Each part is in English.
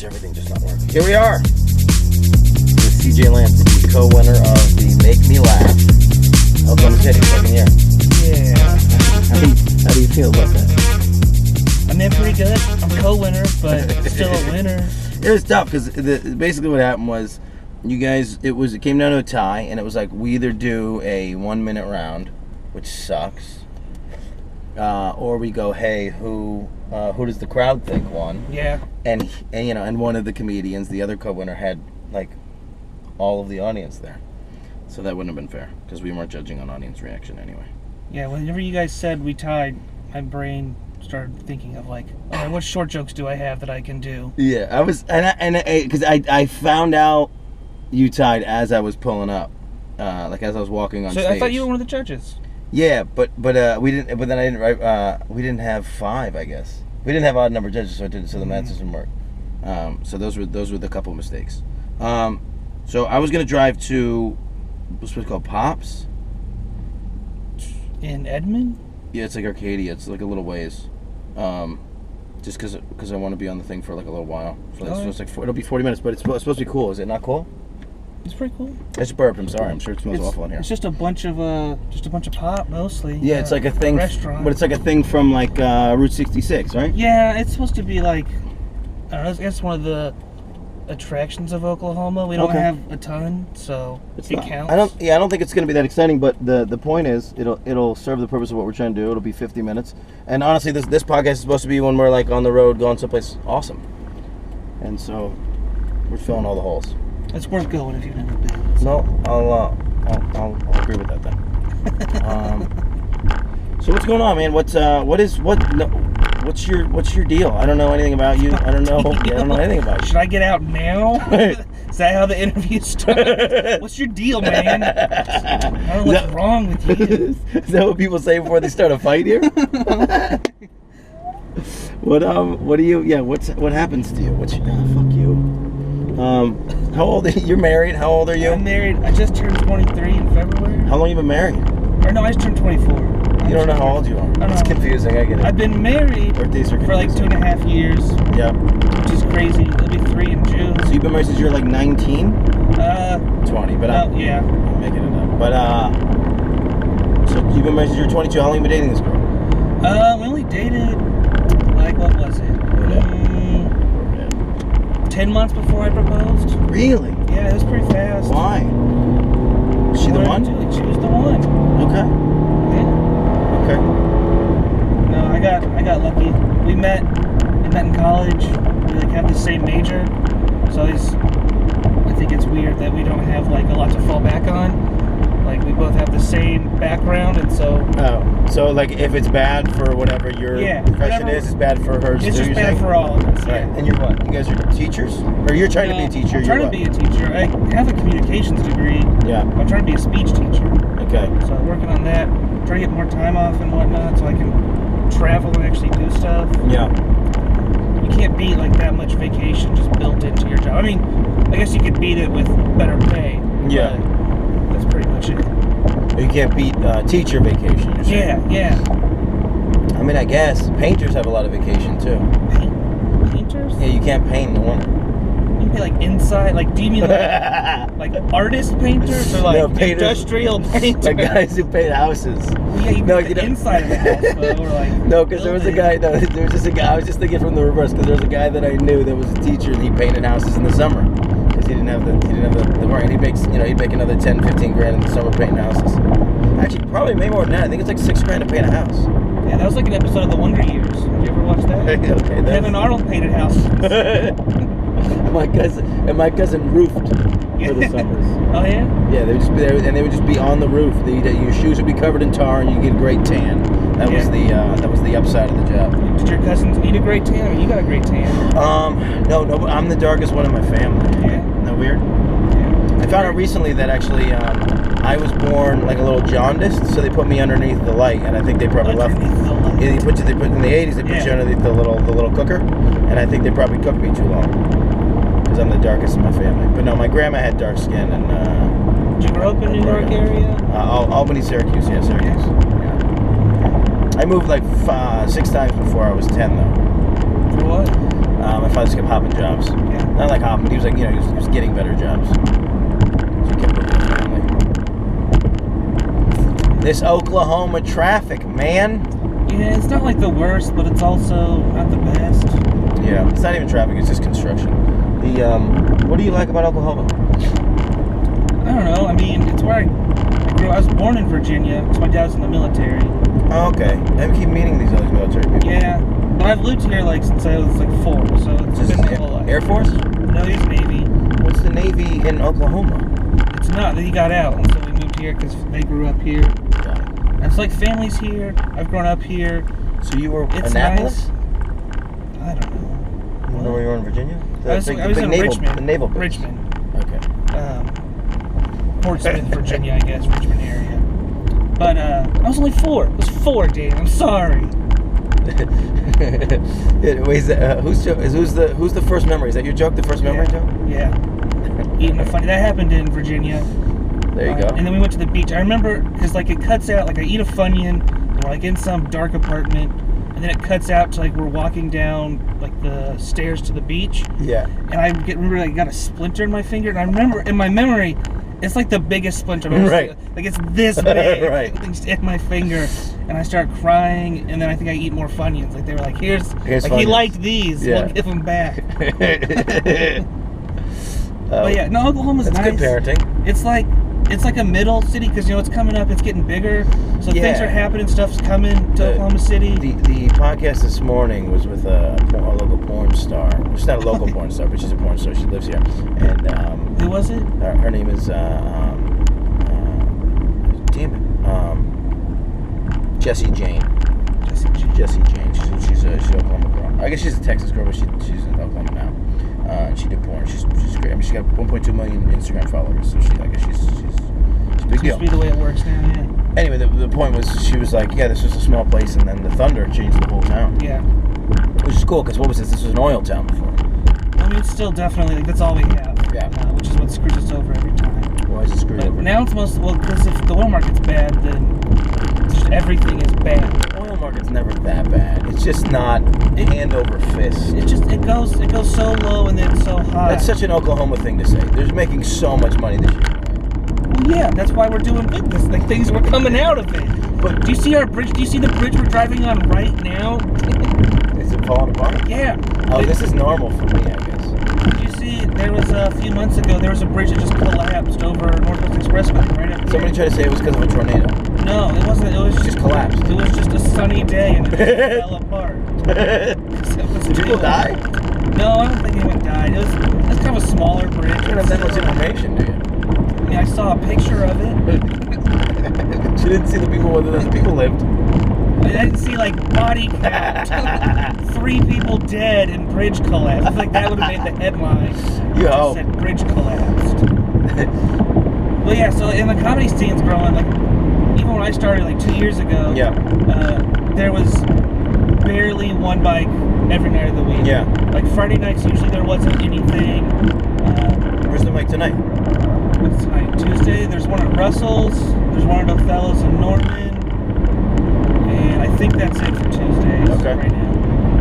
Everything just not working. Here we are with CJ Lance, the co-winner of the Make Me Laugh Oklahoma City second year. Yeah. How do you feel about that? I mean, pretty good. I'm co-winner, but still a winner. It was tough because basically what happened was you guys, it came down to a tie, and it was like we either do a 1 minute round, which sucks, or we go, hey, who does the crowd think won? Yeah. And you know, and one of the comedians, the other co-winner, had like all of the audience there, so that wouldn't have been fair because we weren't judging on audience reaction anyway. Yeah. Whenever you guys said we tied, my brain started thinking of like, all right, what short jokes do I have that I can do? Yeah, I was, because I found out you tied as I was pulling up, like as I was walking on stage. I thought you were one of the judges. Yeah, but we didn't. But then I didn't write. We didn't have 5, I guess. We didn't have odd number judges, so the math doesn't work. So those were the couple of mistakes. So I was gonna drive to what's it called, Pops? In Edmond? Yeah, it's like Arcadia. It's like a little ways. Just because I want to be on the thing for like a little while. So it's like it'll be 40 minutes, but it's supposed to be cool. Is it not cool? It's pretty cool. It's burped. I'm sorry. I'm sure it smells awful in here. It's just a bunch of pop mostly. Yeah, it's like a thing. Restaurant. But it's like a thing from like Route 66, right? Yeah, it's supposed to be like, I don't know, I guess one of the attractions of Oklahoma. We don't have a ton, so it counts. I don't think it's going to be that exciting, but the point is it'll serve the purpose of what we're trying to do. It'll be 50 minutes. And honestly, this podcast is supposed to be when we're like on the road going someplace awesome. And so we're filling all the holes. It's worth going if you've never been. So. No, I'll agree with that then. So what's going on, man? What's your deal? I don't know anything about you. I don't know anything about you. Should I get out now? Is that how the interview starts? What's your deal, man? I don't know what's wrong with you. Is that what people say before they start a fight here? What do you? Yeah, what happens to you? Fuck you. How old are you? You're married. How old are you? I'm married. I just turned 23 in February. How long have you been married? Or no, I just turned 24. You don't know how old you are. It's confusing. I get it. I've been married for like 2.5 years. Yeah. Which is crazy. It'll be 3 in June. So you've been married since you're like 19? 20, but yeah. I'm making it up. But so you've been married since you're 22. How long have you been dating this girl? We only dated like, what was it? 10 months before I proposed. Really? Yeah, it was pretty fast. Why? Was she the one? She was the one. Okay. Yeah. Okay. No, I got lucky. We met in college. We like have the same major. So I think it's weird that we don't have like a lot to fall back on. Like we both have the same background, and so. Oh, so like if it's bad for whatever your profession is, it's bad for hers. It's just bad for all of us. Right. And you're what? You guys are teachers, or you're trying to be a teacher? I'm trying to be a teacher. I have a communications degree. Yeah. I'm trying to be a speech teacher. Okay. So I'm working on that. Trying to get more time off and whatnot, so I can travel and actually do stuff. Yeah. You can't beat like that much vacation just built into your job. I mean, I guess you could beat it with better pay. Yeah. That's pretty much it. You can't beat teacher vacation. You're saying. Yeah. I mean, I guess painters have a lot of vacation too. Painters? Yeah, you can't paint in the winter. You mean like inside? Like, do you mean like artist painters or like industrial painters? Like guys who paint houses. Yeah, you mean the inside of the house, though, or like no, because there was a guy. No, there was just a guy. I was just thinking from the reverse, because there was a guy that I knew that was a teacher, and he painted houses in the summer because he didn't have the work. And he'd make another 10, 15 grand in the summer painting houses. Actually, probably maybe more than that. I think it's like $6 grand to paint a house. Yeah, that was like an episode of The Wonder Years. Did you ever watch that? Okay, Kevin Arnold painted houses. And my cousin roofed for the summers. Oh yeah? Yeah, they would just be there, and they would just be on the roof. Your shoes would be covered in tar, and you get a great tan. That was the upside of the job. Did your cousins need a great tan? I mean, you got a great tan. No, but I'm the darkest one in my family. Yeah. Isn't that weird? Yeah. I found out recently that actually I was born like a little jaundiced, so they put me underneath the light, and I think they probably left. Yeah, they put in the 80s. They put you underneath the little cooker, and I think they probably cooked me too long because I'm the darkest in my family. But no, my grandma had dark skin, and. Did you grow up in New York area? Albany, Syracuse. Yeah, Syracuse. Yeah. I moved like 6 times before I was 10, though. For what? My father just kept hopping jobs. Yeah. Not like hopping. He was like, he was getting better jobs. So he kept moving his family. This Oklahoma traffic, man. Yeah, it's not like the worst, but it's also not the best. Yeah, it's not even traffic. It's just construction. What do you like about Oklahoma? I don't know. I mean, it's where I grew. I was born in Virginia because my dad was in the military. Oh, okay. I keep meeting these other military people. Yeah, but I've lived here since I was 4, so it's been my whole life. Air Force? No, he's Navy. What's the Navy in Oklahoma? It's not. He got out, and so we moved here because they grew up here. And it's like family's here. I've grown up here. So you were it's Annapolis? Nice. I don't know. You know where you were in Virginia? I was in Richmond. The naval base. Richmond. Okay. Portsmouth, Virginia, I guess, Richmond area. But I was only 4. It was 4, Dave. I'm sorry. Who's the first memory? Is that your joke? The first memory joke? Yeah. Eating a funny. That happened in Virginia. There you go. And then we went to the beach. I remember because it cuts out. I eat a Funyun. And we're in some dark apartment, and then it cuts out to we're walking down the stairs to the beach. Yeah. And I remember I got a splinter in my finger, and I remember in my memory, it's the biggest splinter I've ever right. seen. It's this big. Right. It's in my finger, and I start crying, and then I think I eat more Funyuns. They were here's Funyuns. He liked these. Yeah. We'll give them back. But yeah, no, Oklahoma's that's nice. Good parenting. It's like a middle city because it's coming up, it's getting bigger, so things are happening, stuff's coming to Oklahoma City. The podcast this morning was with a local porn star. She's not a local porn star, but she's a porn star. She lives here. And who was it? Her name is Jessie Jane. Jessie Jane. She's an Oklahoma girl. I guess she's a Texas girl, but she's in Oklahoma now. She did porn. She's great. I mean, she's got 1.2 million Instagram followers, so I guess she's a big deal. Seems to be the way it works now, yeah. Anyway, the point was, she was like, yeah, this was a small place, and then the thunder changed the whole town. Yeah. Which is cool, because what was this? This was an oil town before. I mean, it's still definitely, that's all we have. Yeah. Which is what screws us over every time. Why is it screwed over? Now it's because if the oil market's bad, then just everything is bad. The oil market's never that bad. It's just not hand over fist. It goes so low and then so high. That's such an Oklahoma thing to say. They're making so much money this year. Well, yeah, that's why we're doing business. Things were coming out of it. But do you see our bridge? Do you see the bridge we're driving on right now? Is it falling apart? Yeah. Oh, this is normal for me, I guess. Did you see? There was a few months ago. There was a bridge that just collapsed over Northwest Expressway right up here. Somebody tried to say it was because of a tornado. No, it wasn't. It was just collapsed. It was just a sunny day and it just fell apart. Did people die? No, I don't think anyone died. It was kind of a smaller bridge. You don't have that much information, do you? I mean, I saw a picture of it. You didn't see the people whether the people lived. I didn't see body count. 3 people dead and bridge collapsed. I think that would have made the headline. Yo. Said bridge collapsed. Well, yeah. So in the comedy scene's growing. Even when I started 2 years ago. Yeah. There was barely one bike every night of the week. Yeah. Friday nights usually there wasn't anything. Where's the mic tonight? What's tonight? Tuesday. There's one at Russell's. There's one at Othello's in Norman. And I think that's it for Tuesdays right now.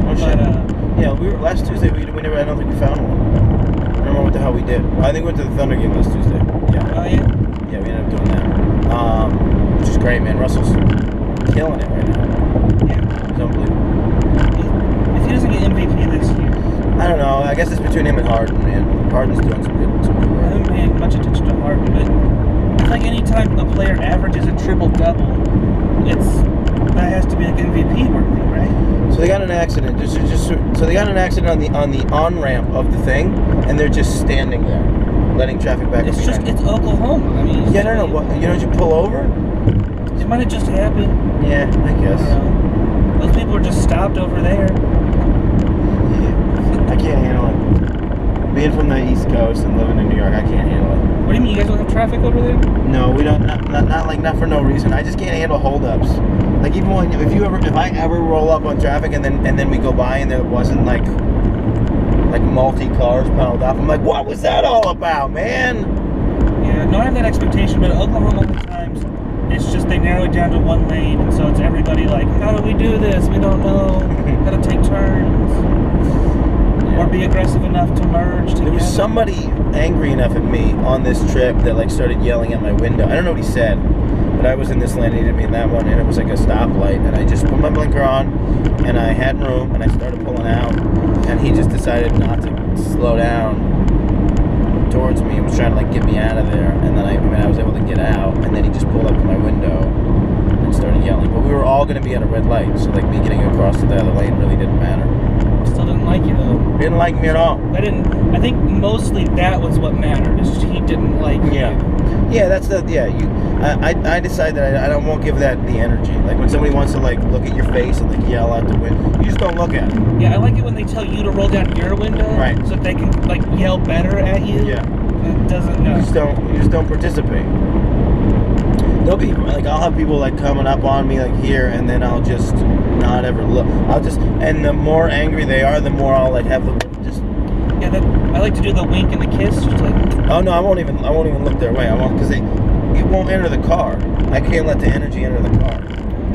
Oh, shit. Yeah, last Tuesday we never. I don't think we found one. I don't remember what the hell we did. I think we went to the Thunder game last Tuesday. Yeah. Oh yeah. Yeah, we ended up doing that. Which is great, man. Russell's killing it right now. Yeah. It's unbelievable. If he doesn't get MVP this year. I don't know. I guess it's between him and Harden, man. Harden's doing some good I work. haven't paid much attention to Harden, but it's anytime a player averages a triple-double, that has to be MVP worthy, right? So they got an accident. So they got an accident on the on-ramp of the thing, and they're just standing there, letting traffic back. It's Oklahoma. I mean, yeah, no. What? You don't you pull over? It might have just happened. Yeah, I guess. Those people are just stopped over there. Yeah. I can't handle it. Being from the East Coast and living in New York, I can't handle it. What do you mean? You guys don't have traffic over there? No, we don't. Not for no reason. I just can't handle holdups. Even if I ever roll up on traffic and then we go by and there wasn't multi cars piled up, I'm like, what was that all about, man? Yeah, no, I have that expectation, but Oklahoma at times it's just they narrow it down to one lane, and so it's everybody how do we do this? We don't know. Gotta take turns. Yeah, Or be aggressive enough to merge together. There was somebody angry enough at me on this trip that like started yelling at my window. I don't know what he said, but I was in this lane, he needed me in that one, and it was like a stoplight, and I just put my blinker on, and I had room, and I started pulling out, and he just decided not to slow down towards me. He was trying to like get me out of there, and then I was able to get out, and then he just pulled up to my window and started yelling. But we were all going to be at a red light, so like me getting across to the other lane really didn't matter. Still didn't like you though. Didn't like me at all. I think mostly that was what mattered. Is he didn't like you. Yeah, that's the I decided that I won't give that the energy. Like when somebody wants to like look at your face and like yell out the window, you just don't look at it. Yeah, I like it when they tell you to roll down your window, right? So that they can like yell better at you. Yeah. It doesn't know. You just don't participate. There'll be like I'll have people like coming up on me like here, and then I'll just not ever look. And the more angry they are, the more I'll like have the just. Yeah, I like to do the wink and the kiss. Just like. Oh no, I won't even look their way. I won't because it won't enter the car. I can't let the energy enter the car.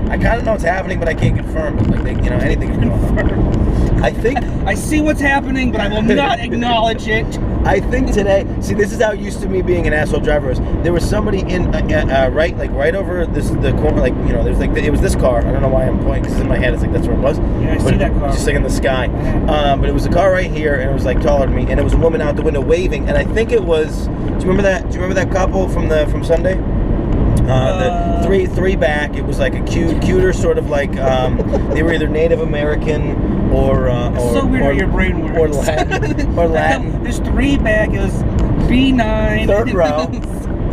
I kind of know what's happening, but I can't confirm it. Like anything can go on. I think I see what's happening, but I will not acknowledge it. I think today. See, this is how used to me being an asshole driver is. There was somebody in right over the corner. Like there's like it was this car. I don't know why I'm pointing because in my head it's like that's where it was. Yeah, I see that car. Just like in the sky. But it was a car right here, and it was like taller than me, and it was a woman out the window waving. And I think it was. Do you remember that couple from Sunday? The three back. It was like a cuter sort of like they were either Native American or so weird how your brain works. Or Latin. There's three back. It was B9.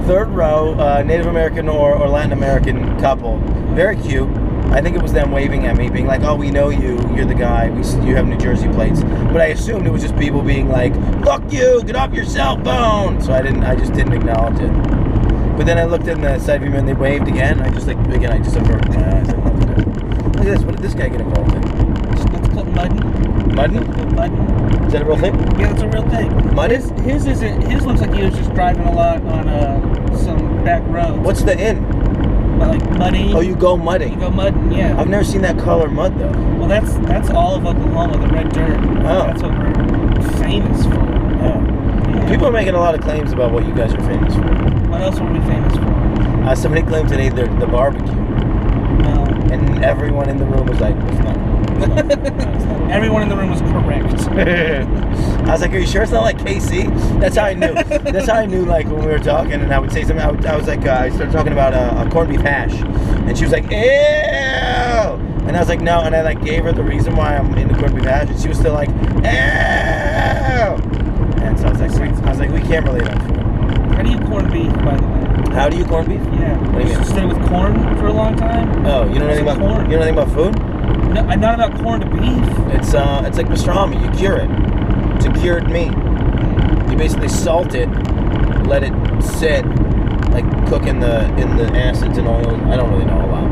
Third row, Native American or Latin American couple. Very cute. I think it was them waving at me, being like, "Oh, we know you. You're the guy. You have New Jersey plates." But I assumed it was just people being like, "Fuck you! Get off your cell phone!" So I just didn't acknowledge it. But then I looked in the side view mirror and they waved again. I just averted my eyes. Look at this. What did this guy get involved in? That's called mudding. Mudding? Mudding. Is that a real thing? Yeah, that's a real thing. Mudding? His isn't. His looks like he was just driving a lot on some back roads. What's the in? Like muddy. Oh, you go mudding. You go mudding, yeah. I've never seen that color mud though. Well, that's all of Oklahoma, the red dirt. Oh. That's what we're famous for. Oh. Yeah. People are making a lot of claims about what you guys are famous for. What else were we famous for? Somebody claimed today the barbecue. No. And everyone in the room was like, it's not. Everyone in the room was correct. I was like, are you sure it's not like KC? That's how I knew. That's how I knew, like, when we were talking, and I would say something. I was like, I started talking about a corned beef hash, and she was like, ew! And I was like, no, and I, like, gave her the reason why I'm into corned beef hash, and she was still like, ew! And so I was like, we can't relate on food. How do you corn beef, by the way? How do you corn beef? Yeah. What do you mean? Stay with corn for a long time? Oh, you know anything about corn? You know anything about food? No, I'm not about corn to beef. It's like pastrami. You cure it. It's a cured meat. You basically salt it, let it sit, like cook in the acids and oils. I don't really know a lot.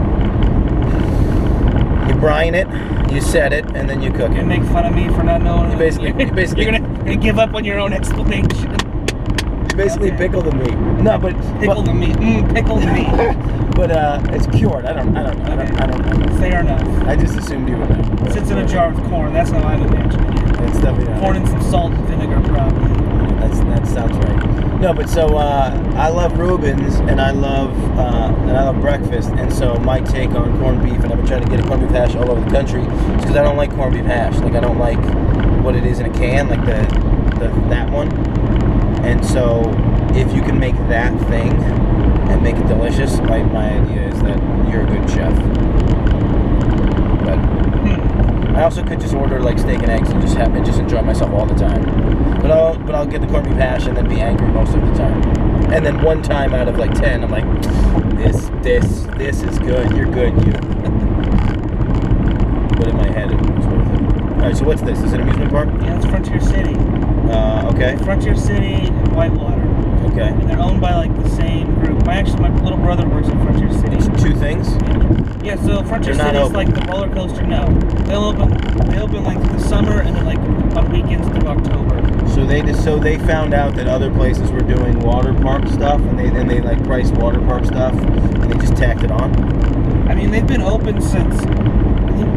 You brine it, you set it, and then you cook it. You make fun of me for not knowing. You basically you're gonna give up on your own explanation. Basically pickle the meat. No, but pickle the meat. Pickle the meat. But it's cured. I don't know. Fair enough. I just assumed you would know. It sits in a jar with corn. That's how I'm imagining it. It's definitely not. Corn and some salt and vinegar, probably. That sounds right. No, but so I love Reuben's and I love breakfast, and so my take on corned beef, and I've been trying to get a corned beef hash all over the country, is because I don't like corned beef hash. Like I don't like what it is in a can, like that one. And so, if you can make that thing and make it delicious, my idea is that you're a good chef. But I also could just order like steak and eggs and just enjoy myself all the time. But I'll get the corned beef hash and then be angry most of the time. And then one time out of like 10, I'm like, this is good. You're good, you. But in my head, it was worth it. All right, so what's this? Is it an amusement park? Yeah, it's Frontier City. Okay. Frontier City and Whitewater. Okay. And they're owned by like the same group. My little brother works at Frontier City. It's two things? Yeah, so Frontier City is like the roller coaster. No. They open like the summer and then like on weekends through October. So they found out that other places were doing water park stuff, and they like priced water park stuff, and they just tacked it on. I mean, they've been open since I think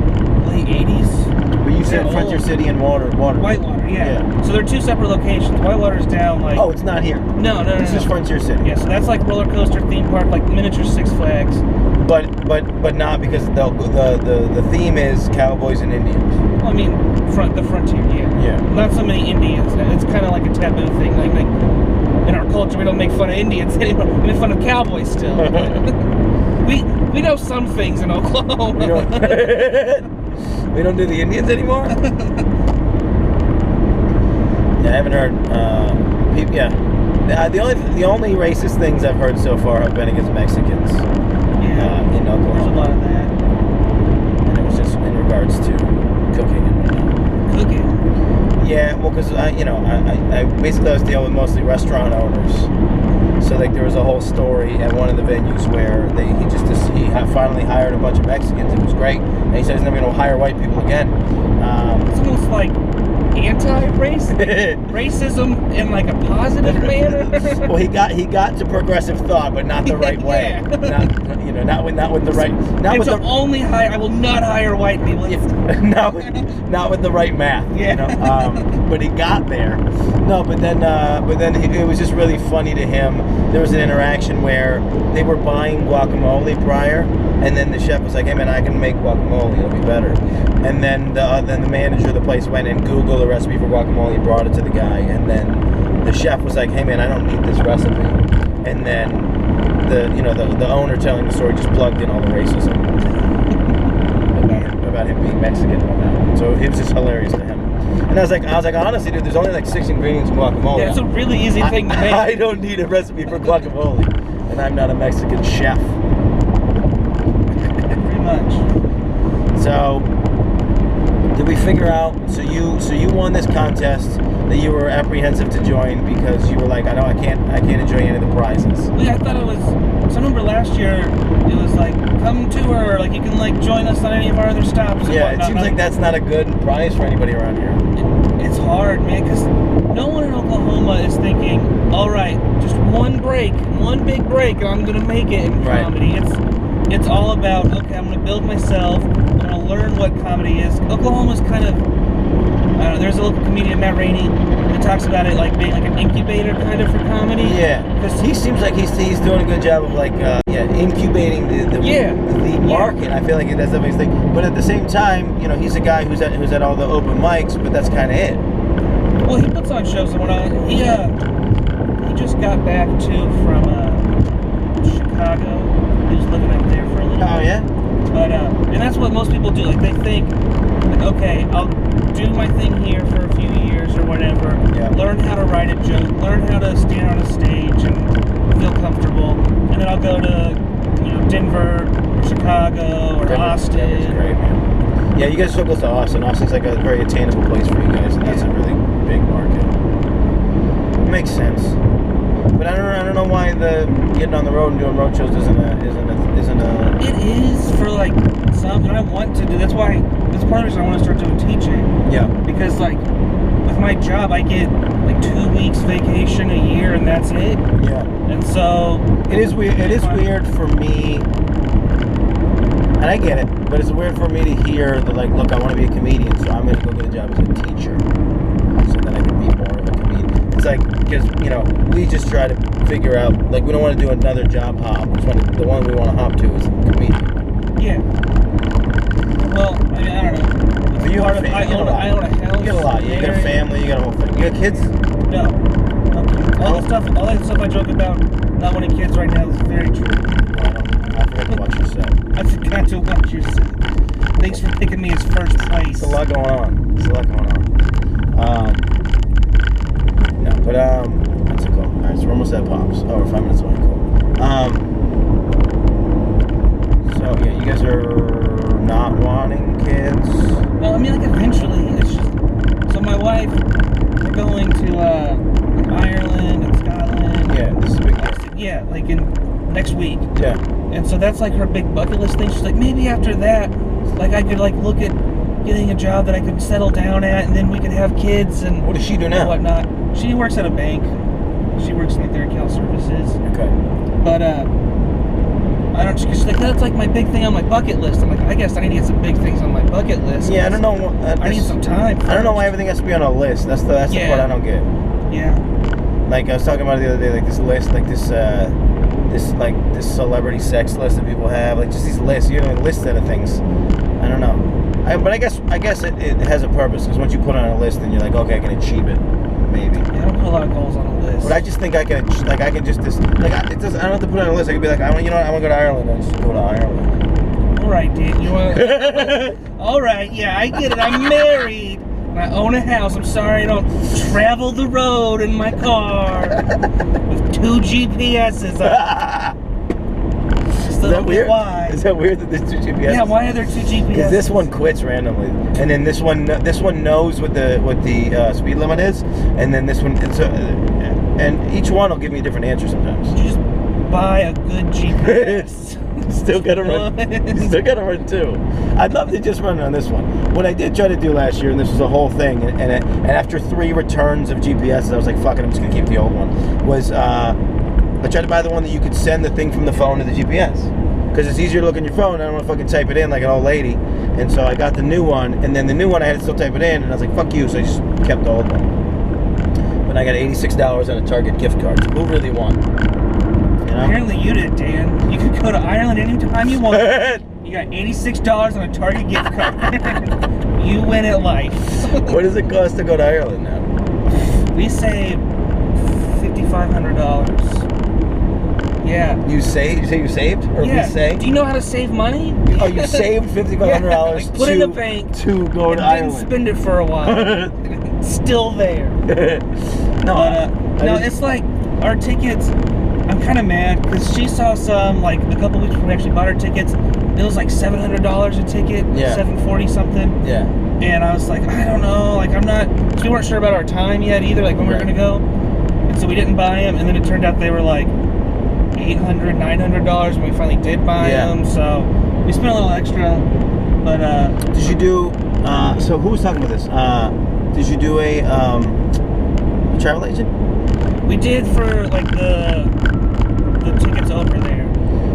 late '80s. But You said Frontier City and Whitewater. Whitewater, yeah. So they're two separate locations. Whitewater's down like. Oh, it's not here. No. This is Frontier City. Yeah, so that's like roller coaster theme park, like miniature Six Flags. But not because the theme is cowboys and Indians. Well, I mean, the Frontier, yeah. Yeah. Not so many Indians. It's kind of like a taboo thing. Like in our culture, we don't make fun of Indians anymore. We make fun of cowboys still. we know some things in Oklahoma. We don't do the Indians anymore? Yeah, I haven't heard. The only racist things I've heard so far have been against Mexicans. Yeah. In Oklahoma. There's a lot of that. And it was just in regards to cooking and whatnot. Cooking? Yeah, well, because I basically was dealing with mostly restaurant owners. So like there was a whole story at one of the venues where he finally hired a bunch of Mexicans. It was great, and he said he's never going to hire white people again. It's almost like anti-race, racism in like a positive manner. Well, he got to progressive thought, but not the right way. Not with the right. I will not hire white people. not with the right math. Yeah. But he got there. No, but then it was just really funny to him. There was an interaction where they were buying guacamole prior, and then the chef was like, "Hey man, I can make guacamole. It'll be better." And then the manager of the place went and Googled the recipe for guacamole and brought it to the guy. And then the chef was like, "Hey man, I don't need this recipe." And then the owner telling the story just plugged in all the racism about him being Mexican and whatnot. So it was just hilarious to him. And I was like, honestly, dude, there's only like 6 ingredients in guacamole. Yeah, it's a really easy thing to make. I don't need a recipe for guacamole, and I'm not a Mexican chef. Pretty much. So, did we figure out? So you won this contest that you were apprehensive to join because you were like, I can't enjoy any of the prizes. Well, yeah, I thought it was. So I remember last year it was like, come tour, like you can like join us on any of our other stops. And yeah, it seems like that's not a good prize for anybody around here. It's hard, man, because no one in Oklahoma is thinking, all right, just one big break, and I'm gonna make it in comedy. It's all about, okay, I'm gonna build myself. I'm gonna learn what comedy is. Oklahoma's kind of. There's a local comedian, Matt Rainey, who talks about it like being like an incubator kind of for comedy. Yeah, because he seems like he's doing a good job of like incubating the market. I feel like that's the biggest thing. But at the same time, he's a guy who's at all the open mics, but that's kind of it. Well, he puts on shows and whatnot. He just got back from Chicago. He was living up there for a little. Oh yeah. But and that's what most people do. Like they think, like, okay, I'll do my thing here for a few years or whatever. Yeah. Learn how to write a joke. Learn how to stand on a stage and feel comfortable. And then I'll go to Denver or Chicago or Austin. Denver's great, man. Yeah, you guys are so close to Austin. Austin's like a very attainable place for you guys, and that's a really big market. Makes sense. But I don't know why the getting on the road and doing road shows isn't a. It is for like some, and I want to do. That's part of the reason I want to start doing teaching. Yeah. Because like with my job, I get like 2 weeks vacation a year, and that's it. Yeah. And so it is weird. It is weird for me, and I get it, but it's weird for me to hear that like, look, I want to be a comedian, so I'm going to go get a job as a teacher, so that I can be more of a comedian. It's like because we just try to figure out like we don't want to do another job hop. The one we want to hop to is comedian. Yeah. Well, I mean, I don't know. But you own a house. You get a lot. You got a family. You got a whole thing. You got kids? No. All that stuff I joke about not wanting kids right now is very true. I forgot to watch your set. I forgot to watch your set. Thanks for picking me as first place. There's a lot going on. No, but what's it called? All right, so we're almost at Pops. Oh, we're 5 minutes away. Cool. So yeah, you guys are not wanting kids. No, I mean like eventually. It's just so my wife. We're going to Ireland and Scotland. Yeah, this is a big deal. Yeah, like in next week. Yeah. And so that's like her big bucket list thing. She's like, maybe after that, like I could like look at getting a job that I could settle down at, and then we could have kids and. What does she do now? Whatnot. She works at a bank. She works in like their account services. Okay. But I don't. She's like, that's like my big thing on my bucket list. I'm like, I guess I need to get some big things on my bucket list. Yeah, I don't know. I need some time. I don't know why everything has to be on a list. That's the part I don't get. Yeah. Like I was talking about it the other day, like this list, like this celebrity sex list that people have, like just these lists. You know, lists of things. I don't know. But I guess it has a purpose, because once you put it on a list, then you're like, okay, I can achieve it, maybe. Yeah, I don't put a lot of goals on a list. But I just think I can just I don't have to put it on a list. I could be like, I want to go to Ireland, and just go to Ireland. All right, dude. You want? All right, yeah, I get it. I'm married. I own a house. I'm sorry I don't travel the road in my car with 2 GPSs. Is that weird? Why? Is that weird that there's 2 GPSs? Yeah, why are there 2 GPSs? Because this one quits randomly, and then this one knows what the speed limit is, and then this one and each one will give me a different answer sometimes. You just buy a good GPS. Still gotta run 2. I'd love to just run on this one. What I did try to do last year, and this was a whole thing, and after 3 returns of GPS, I was like, fuck it, I'm just gonna keep the old one. Was I tried to buy the one that you could send the thing from the phone to the GPS, because it's easier to look on your phone. I don't want to fucking type it in like an old lady. And so I got the new one, and then the new one I had to still type it in, and I was like, fuck you, so I just kept the old one. But I got $86 on a Target gift card. So who really won? You know? Apparently you did, Dan. You could go to Ireland anytime you want. You got $86 on a Target gift card. You win at life. What does it cost to go to Ireland now? We saved $5,500. Yeah. You saved? You say you saved? Or yeah. we say? Do you know how to save money? Oh, you saved $5,500 like put it in the bank to go to Ireland. Didn't spend it for a while. It's still there. No, it's like our tickets. I'm kind of mad because she saw some like a couple weeks before we actually bought our tickets. It was like $700 a ticket, yeah. $740 something. Yeah. And I was like, I don't know, like I'm not. We weren't sure about our time yet either, like when we were gonna go. And so we didn't buy them, and then it turned out they were like $800, $900 when we finally did buy them. So we spent a little extra, but did you do? So who was talking about this? Did you do a travel agent? We did for like the tickets over there,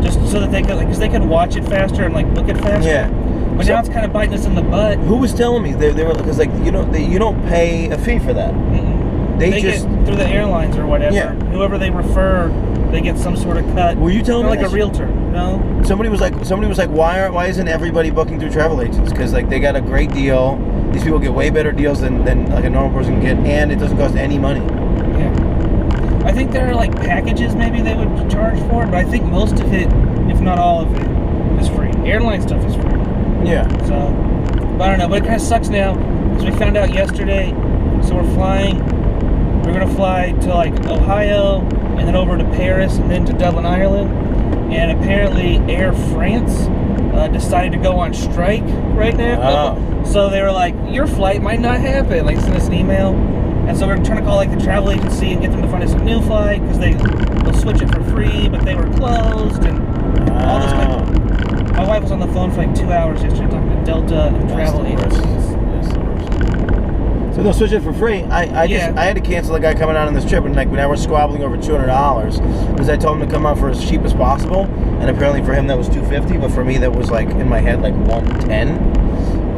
just so that they could, like, because they could watch it faster and like book it faster. Yeah. But so, now it's kind of biting us in the butt. Who was telling me they were, because like you don't pay a fee for that. Mm-mm. They just get through the airlines or whatever. Yeah. Whoever they refer, they get some sort of cut. Were you telling me like a realtor? No. Somebody was like, why isn't everybody booking through travel agents? Because like they got a great deal. These people get way better deals than like a normal person can get, and it doesn't cost any money. Yeah. I think there are like packages maybe they would charge for it, but I think most of it, if not all of it, is free. Airline stuff is free. Yeah. So, but I don't know. But it kind of sucks now because we found out yesterday. So we're flying. We're gonna fly to like Ohio and then over to Paris and then to Dublin, Ireland. And apparently Air France decided to go on strike right now. Oh. So they were like, your flight might not happen. Like, send us an email. And so we're trying to call like the travel agency and get them to find us a new flight because they'll switch it for free, but they were closed and all this. Like, my wife was on the phone for like 2 hours yesterday talking to Delta and travel agencies. So they'll switch it for free. I had to cancel a guy coming out on this trip, and like now we're squabbling over $200 because I told him to come out for as cheap as possible, and apparently for him that was $250, but for me that was like in my head like $110.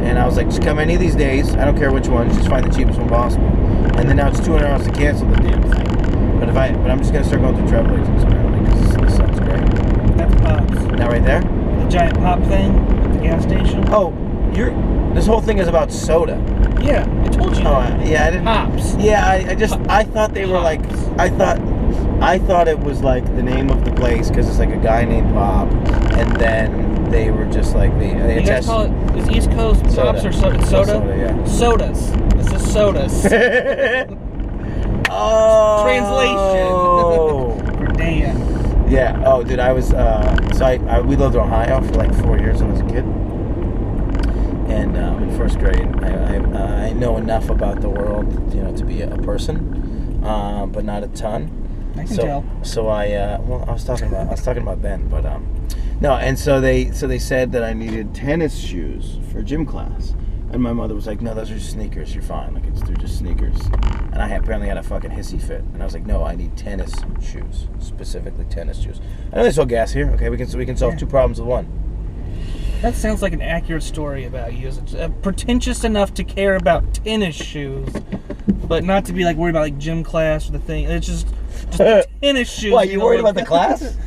And I was like, just come any of these days. I don't care which one. Just find the cheapest one possible. And then now it's $200 to cancel the damn thing. But I'm just gonna start going through travel agents apparently because this sounds great. That's Pops. Now right there. The giant pop thing at the gas station. Oh, this whole thing is about soda. Yeah, I told you. Oh, yeah, I didn't. Pops. Yeah, I thought they were like, I thought it was like the name of the place because it's like a guy named Bob, and then they were just like they you guys call it, is East Coast Pops or soda? Soda, yeah. Sodas. This is sodas. Oh. Translation. For Dan. Yeah. Oh, dude, I was we lived in Ohio for like 4 years when I was a kid. And in first grade, I know enough about the world, to be a person, but not a ton. I can tell. So I was talking about Ben, but no. And so they said that I needed tennis shoes for gym class, And my mother was like, no, those are just sneakers. You're fine. Like, they're just sneakers. And I apparently had a fucking hissy fit. And I was like, no, I need tennis shoes. Specifically tennis shoes. I know they sell gas here. Okay, we can solve two problems with one. That sounds like an accurate story about you. It's pretentious enough to care about tennis shoes, but not to be like worried about like gym class or the thing. It's just tennis shoes. Why, you worried about the class?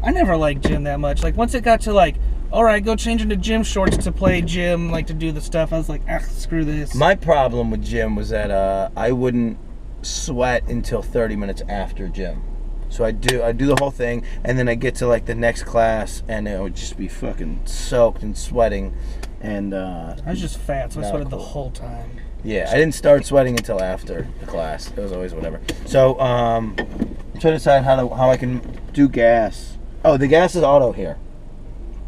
I never liked gym that much. Like once it got to like, all right, go change into gym shorts to play gym, like to do the stuff, I was like, screw this. My problem with gym was that I wouldn't sweat until 30 minutes after gym. So I do the whole thing, and then I get to like the next class, and it would just be fucking soaked and sweating, and I was just fat, so I sweated the whole time. Yeah, I didn't start sweating until after the class. It was always whatever. So I'm trying to decide how I can do gas. Oh, the gas is auto here.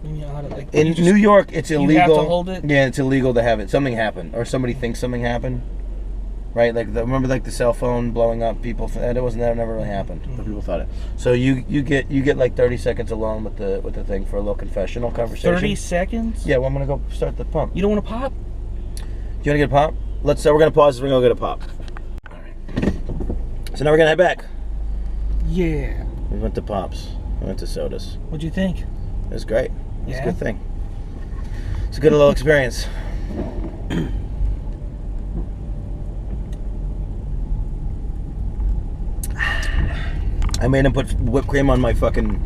In New York, it's illegal. You have to hold it? Yeah, it's illegal to have it. Something happened, or somebody thinks something happened. Right, like remember like the cell phone blowing up. People that never really happened, but people thought it. So you get like 30 seconds alone with the thing for a little confessional conversation. 30 seconds? Yeah, well, I'm gonna go start the pump. You don't want to pop? You wanna get a pop? We're gonna pause. We're gonna go get a pop. All right. So now we're gonna head back. Yeah. We went to pops. We went to sodas. What'd you think? It was great. It was Yeah? a good thing. It's a good little experience. I made him put whipped cream on my fucking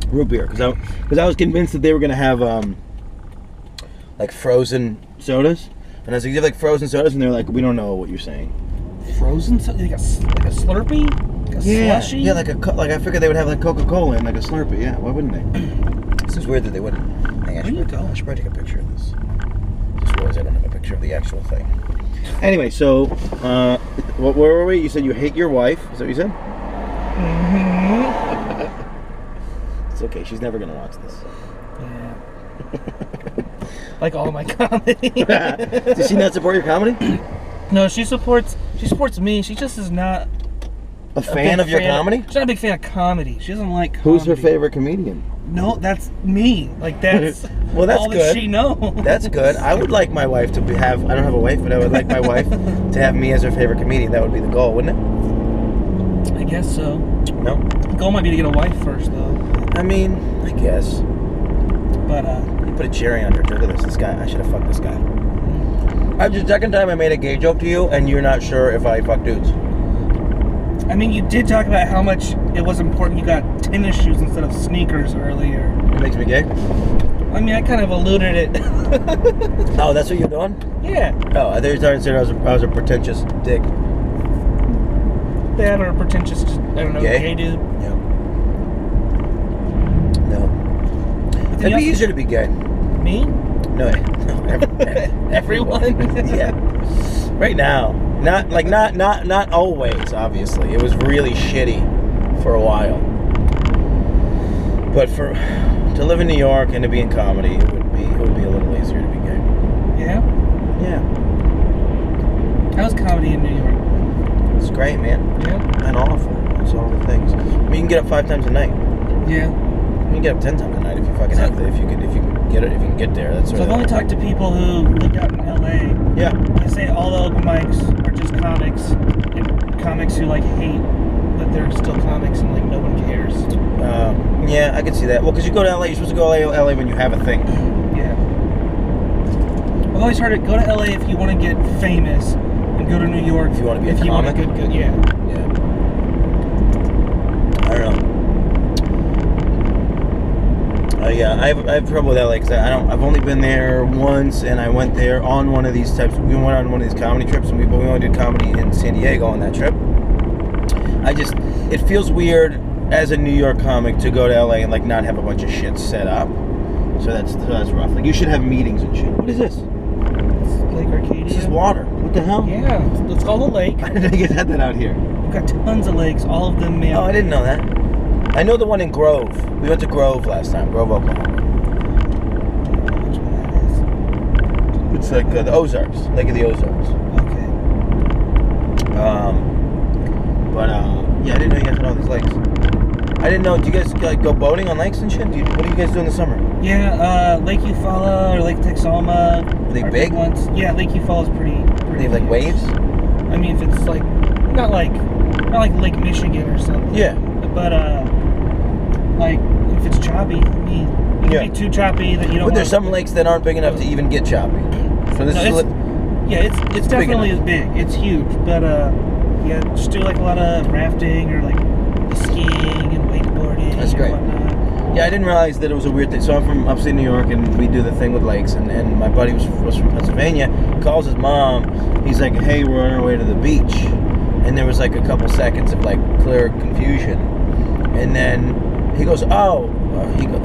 root beer because I was convinced that they were gonna have like frozen sodas, and I was like, you have like frozen sodas, and they're like, we don't know what you're saying. Frozen soda, like a Slurpee, like a slushy. Yeah, like I figured they would have like Coca-Cola and like a Slurpee. Yeah, why wouldn't they? This is weird that they wouldn't. Hang on, I should probably take a picture of this. Just realized I don't have a picture of the actual thing. Anyway, so where were we? You said you hate your wife. Is that what you said? Mm-hmm. It's okay. She's never gonna watch this. Yeah. Like all my comedy. Does she not support your comedy? No, she supports me. She just is not a fan of your comedy. She's not a big fan of comedy. She doesn't like comedy. Who's her favorite comedian? No, that's me. Like that's well, that's all good. That she knows. That's good. I would like my wife to have. I don't have a wife, but I would like my wife to have me as her favorite comedian. That would be the goal, wouldn't it? I guess so. No. The goal might be to get a wife first, though. I mean, I guess. But you put a cherry on her. Look at this guy. I should have fucked this guy. That's the second time I made a gay joke to you, and you're not sure if I fuck dudes. I mean, you did talk about how much it was important you got tennis shoes instead of sneakers earlier. It makes me gay? I mean, I kind of alluded it. Oh, that's what you're doing? Yeah. Oh, I thought you were saying I was a pretentious dick. That or a pretentious, I don't know, gay dude. Yeah. No. It'd be easier to be gay. Me? No, everyone. Yeah. Right now. Not always, obviously. It was really shitty for a while. But to live in New York and to be in comedy, it would be a little easier to be gay. Yeah? Yeah. How's comedy in New York? It's great, man. Yeah. And awful. It's all the things. I mean, you can get up 5 times a night. Yeah. You can get up 10 times a night if you fucking have to. If you can get there. That's so I've only talked to people who lived out in LA. Yeah. They say all the open mics are just comics, and comics who like hate that they're still comics and like no one cares. Yeah, I can see that. Well, because you go to LA, you're supposed to go to LA when you have a thing. Yeah. I've always heard it. Go to LA if you want to get famous, and go to New York if you want to be if a comic. You want a good. Yeah. Yeah. I don't know. Yeah, I have trouble with LA because I've only been there once, and I went there on one of these types. We went on one of these comedy trips, and we only did comedy in San Diego on that trip. It feels weird as a New York comic to go to LA and like not have a bunch of shit set up. So that's rough. Like you should have meetings and shit. What is this? It's Lake Arcadia. This is water. What the hell? Yeah, it's called a lake. I didn't get that out here. We've got tons of lakes, all of them man. Oh, I didn't know that. I know the one in Grove. We went to Grove last time. Grove, Oklahoma. Which one that is? It's like the Ozarks. Lake of the Ozarks. Okay. Yeah, I didn't know you guys had all these lakes. I didn't know. Do you guys like go boating on lakes and shit? What do you guys do in the summer? Yeah, Lake Eufaula or Lake Texoma. Are they big ones? Yeah, Lake Eufaula is pretty. They have like waves. I mean, if it's like not like Lake Michigan or something. Yeah. But like if it's choppy, I mean, it can be too choppy that you don't. But there's some lakes that aren't big enough to even get choppy. So this is. It's definitely big. It's huge, but yeah, just do like a lot of rafting or like skiing and wakeboarding. That's great. And whatnot. Yeah, I didn't realize that it was a weird thing. So I'm from upstate New York, and we do the thing with lakes. And my buddy was from Pennsylvania. Calls his mom. He's like, "Hey, we're on our way to the beach." And there was like a couple seconds of like clear confusion, and then he goes, "Oh,"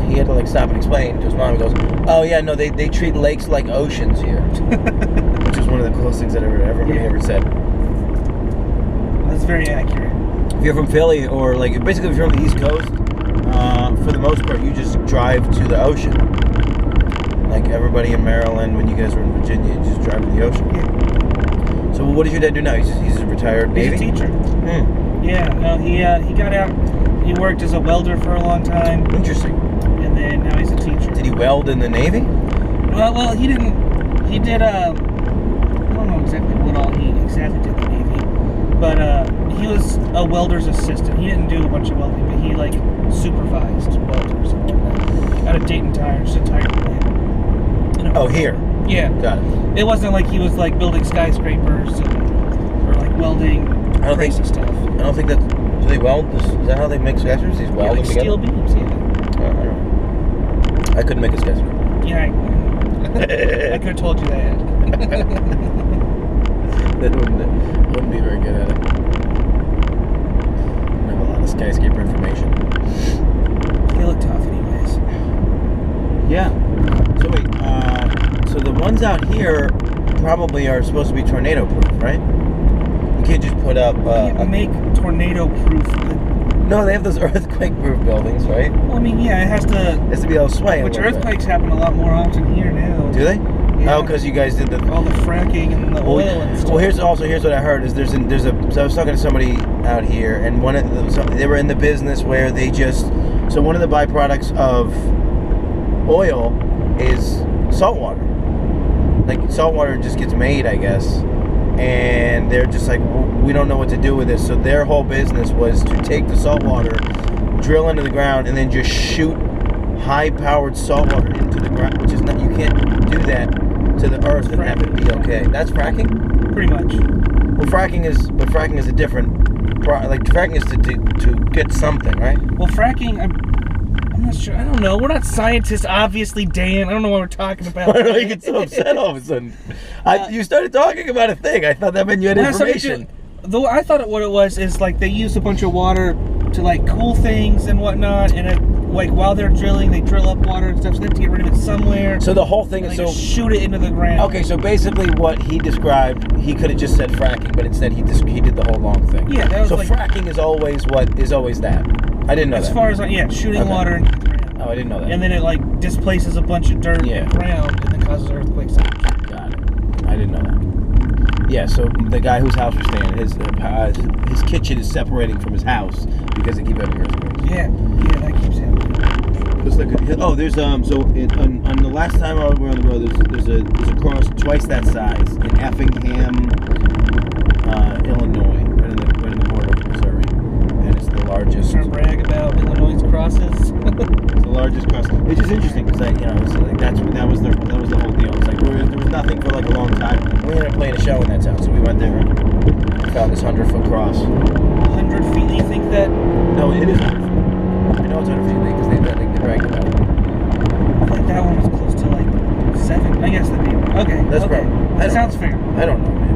he had to like stop and explain to his mom. He goes, "Oh yeah, no, they treat lakes like oceans here," which is one of the coolest things that everybody ever said. That's very accurate. If you're from Philly, or like basically if you're on the East Coast, for the most part, you just drive to the ocean. Like everybody in Maryland, when you guys were in Virginia, you just drive to the ocean. Yeah. So what does your dad do now? He's a retired Navy? He's a teacher. Yeah, no, he got out. He worked as a welder for a long time. Interesting. And then now he's a teacher. Did he weld in the Navy? Well, he didn't. He did. I don't know exactly what all he exactly did in the Navy, but he was a welder's assistant. He didn't do a bunch of welding, but he like supervised welders and whatnot out of Dayton Tires, a tire plant. Oh, here. Yeah. Got it. It wasn't like he was like building skyscrapers or like welding crazy stuff. I don't think that. Do they weld? Is that how they make skyscrapers? These welding like steel beams. Yeah. I don't know. I couldn't make a skyscraper. Yeah. I could have told you that. That wouldn't be very good at it. I have a lot of skyscraper information. They look tough, anyways. Yeah. So wait. So the ones out here probably are supposed to be tornado proof, right? You can't just put up. You can't make tornado proof. No, they have those earthquake proof buildings, right? Well, I mean, yeah, it has to. It has to be all sway. Which earthquakes happen a lot more often here now. Do they? Yeah. Oh, because you guys did all the fracking and the oil and stuff. Well, here's what I heard is there's a. So I was talking to somebody out here, and they were in the business where they just. So one of the byproducts of oil is salt water. Like salt water just gets made, I guess, and they're just like, we don't know what to do with this. So their whole business was to take the salt water, drill into the ground, and then just shoot high-powered salt water into the ground, which is not. You can't do that to the earth and have it be okay. That's fracking? Pretty much. Well, fracking is a different. Like fracking is to get something, right? Well, fracking. I'm not sure. I don't know. We're not scientists, obviously, Dan. I don't know what we're talking about. Why do you get so upset all of a sudden? You started talking about a thing. I thought that meant you had information. Though I thought what it was is like they use a bunch of water to like cool things and whatnot, and like while they're drilling, they drill up water and stuff, so they have to get rid of it somewhere. So the whole thing is just shoot it into the ground. Okay, so basically what he described, he could have just said fracking, but instead he did the whole long thing. Yeah, that was so fracking is always that. I didn't know that. As far as shooting water into the ground. Oh, I didn't know that. And then it like displaces a bunch of dirt in the ground and then causes earthquakes. Got it. I didn't know that. Yeah, so the guy whose house we're staying at, his kitchen is separating from his house because they keep having earthquakes. Yeah, that keeps happening. There's on the last time we were on the road, there's a cross twice that size in Effingham, Illinois, right in the border of Missouri, and it's the largest. You're gonna brag about Illinois' crosses. It's the largest cross. It's just interesting because it's like that was the whole deal. It's like there was nothing for like a long time. We ended up playing a show in that town, so we went there and found this 100-foot cross. 100 feet? You think that? No, it is 100 feet. I know it's 100 feet because they bragged about it. I think that one was close to like 7. I guess that'd be okay. That's okay. right. That sounds fair. I don't know, man.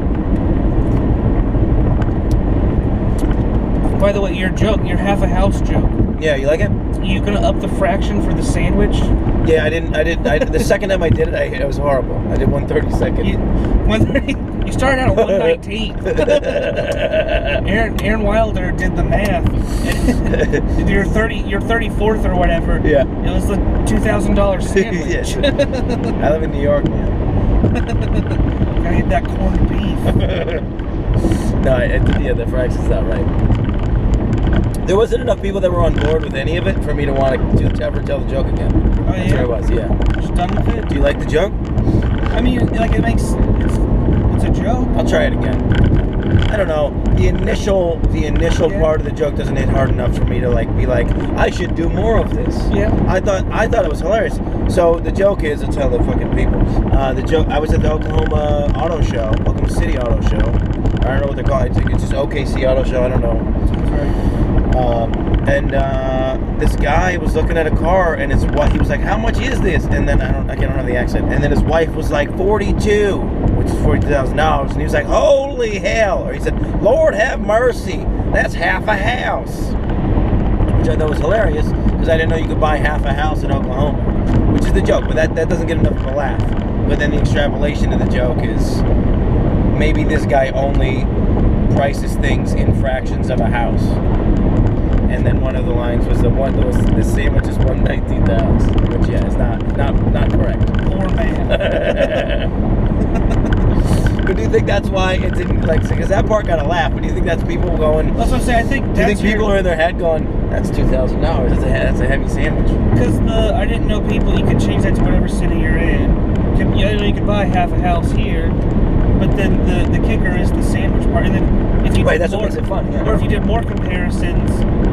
By the way, your half a house joke. Yeah, you like it? You gonna up the fraction for the sandwich? Yeah, I didn't. The second time I did it, it was horrible. I did 1/32. You started out at 119. Aaron Wilder did the math. Your 34th or whatever. Yeah. It was the $2,000 sandwich. Yes. I live in New York, man. Gotta get that corned beef. No, the fraction's not right. There wasn't enough people that were on board with any of it for me to want to ever tell the joke again. Oh, That's where I was, yeah. Just done with it? Do you like the joke? I mean, like, it's a joke. I'll try it again. I don't know. The initial part of the joke doesn't hit hard enough for me to be like, I should do more of this. Yeah. I thought it was hilarious. So the joke is, I'll tell the fucking people. The joke. I was at the Oklahoma Auto Show, Oklahoma City Auto Show. I don't know what they're called. I think it's just OKC Auto Show. I don't know. And this guy was looking at a car, and his wife. He was like, "How much is this?" And then I can't remember the accent. And then his wife was like, 42, which is $42,000. And he was like, "Holy hell!" Or he said, "Lord have mercy, that's half a house," which I thought was hilarious because I didn't know you could buy half a house in Oklahoma, which is the joke. But that doesn't get enough of a laugh. But then the extrapolation of the joke is maybe this guy only prices things in fractions of a house. And then one of the lines was the sandwich is $119,000, which is not correct. Poor man. But do you think that's why it didn't because that part got a laugh? But do you think that's people going? That's what I'm saying. Do you think people are in their head going, "That's $2,000. That's a heavy sandwich." Because I didn't know people. You could change that to whatever city you're in. You could buy half a house here, but then the kicker is the sandwich part. And then if you that's what makes it fun. Yeah. Or if you did more comparisons,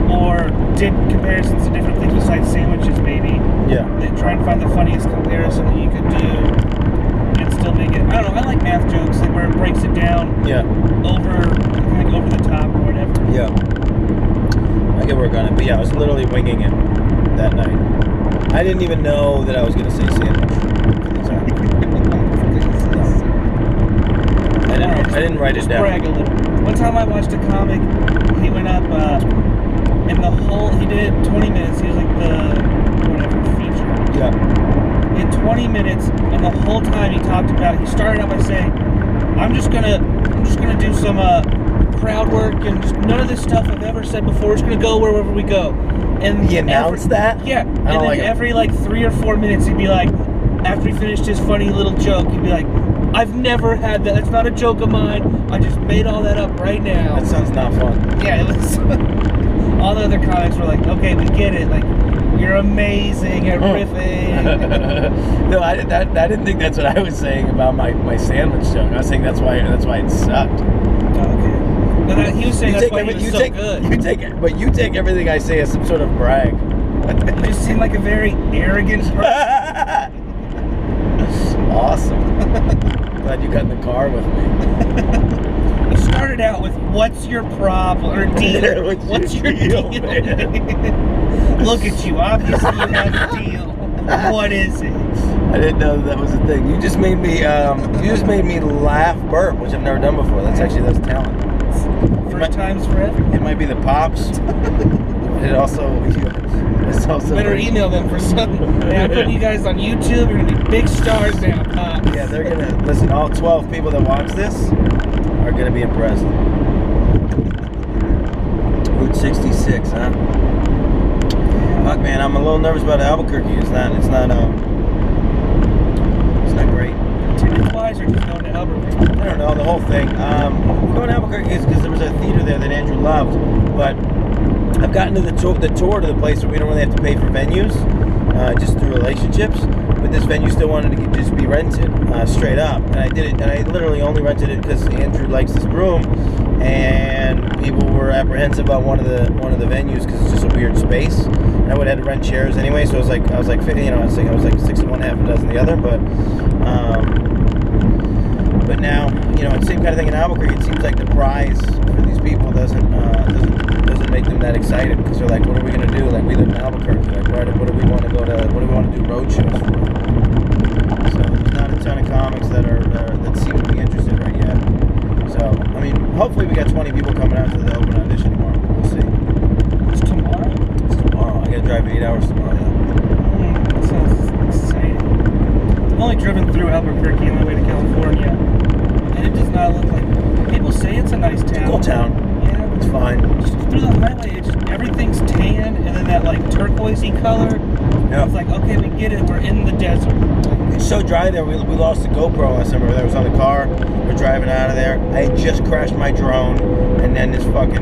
or did comparisons to different things besides sandwiches, maybe. Yeah. Then try and find the funniest comparison that you could do, and still make it. I don't know. I like math jokes, like where it breaks it down. Yeah. Over the top or whatever. Yeah. I get work on it, but yeah, I was literally winging it that night. I didn't even know that I was going to say sandwich. I didn't write it down. Brag a little. One time I watched a comic. He went up, and he did 20 minutes. He was like the feature. Yeah. He had 20 minutes, and the whole time he started out by saying, I'm just gonna do some crowd work and just none of this stuff I've ever said before. We're just gonna go wherever we go. And he announced that? Yeah. And then every 3 or 4 minutes he'd be like, after he finished his funny little joke, he'd be like, I've never had that. That's not a joke of mine. I just made all that up right now. That sounds not fun. Yeah, it was. All the other comics were like, okay, we get it. Like, you're amazing at riffing. No, I didn't think that's what I was saying about my sandwich joke. I was saying that's why it sucked. Okay. No, he was saying that's why he was so good. You take everything I say as some sort of brag. You just seem like a very arrogant person. Awesome. Glad you got in the car with me. You started out with, what's your problem? Or deal. What's your deal? Look at you. Obviously you have a deal. What is it? I didn't know that was a thing. You just made me laugh burp, which I've never done before. That's talent. First time's forever. It might be the pops. It's also better email them for something. Hey, I'm putting you guys on YouTube. You're gonna be big stars now, Pop. Yeah, they're gonna listen. All 12 people that watch this are gonna be impressed. Route 66, huh? Fuck, man, I'm a little nervous about Albuquerque. It's not great. Ticket-wise, or just going to Albuquerque? I don't know, the whole thing. Going to Albuquerque is because there was a theater there that Andrew loved, but I've gotten to the tour to the place where we don't really have to pay for venues, just through relationships. But this venue still wanted to just be rented straight up, and I did it. And I literally only rented it because Andrew likes this room, and people were apprehensive about one of the venues because it's just a weird space. And I would have had to rent chairs anyway, so I was like 50, I was like 6 of one, half a dozen the other. But now, it's the same kind of thing in Albuquerque. It seems like the prize for these people doesn't make them that excited because they're like, what are we gonna do? Like, we live in Albuquerque. Like, what do we want to go to? What do we want to do road shows for? So there's not a ton of comics that seem to be interested right yet. So I mean, hopefully we got 20 people coming out to the open audition tomorrow. We'll see. It's tomorrow. It's tomorrow. I gotta drive 8 hours tomorrow. That sounds exciting. I've only driven through Albuquerque on my way to California, and it does not look like. People say it's a nice town. It's a cool town. Yeah, it's fine. Just through the highway, everything's tan, and then that turquoisey color. Yeah. It's like, okay, we get it. We're in the desert. It's so dry there. We lost the GoPro last summer. That was on the car. We're driving out of there. I had just crashed my drone, and then this fucking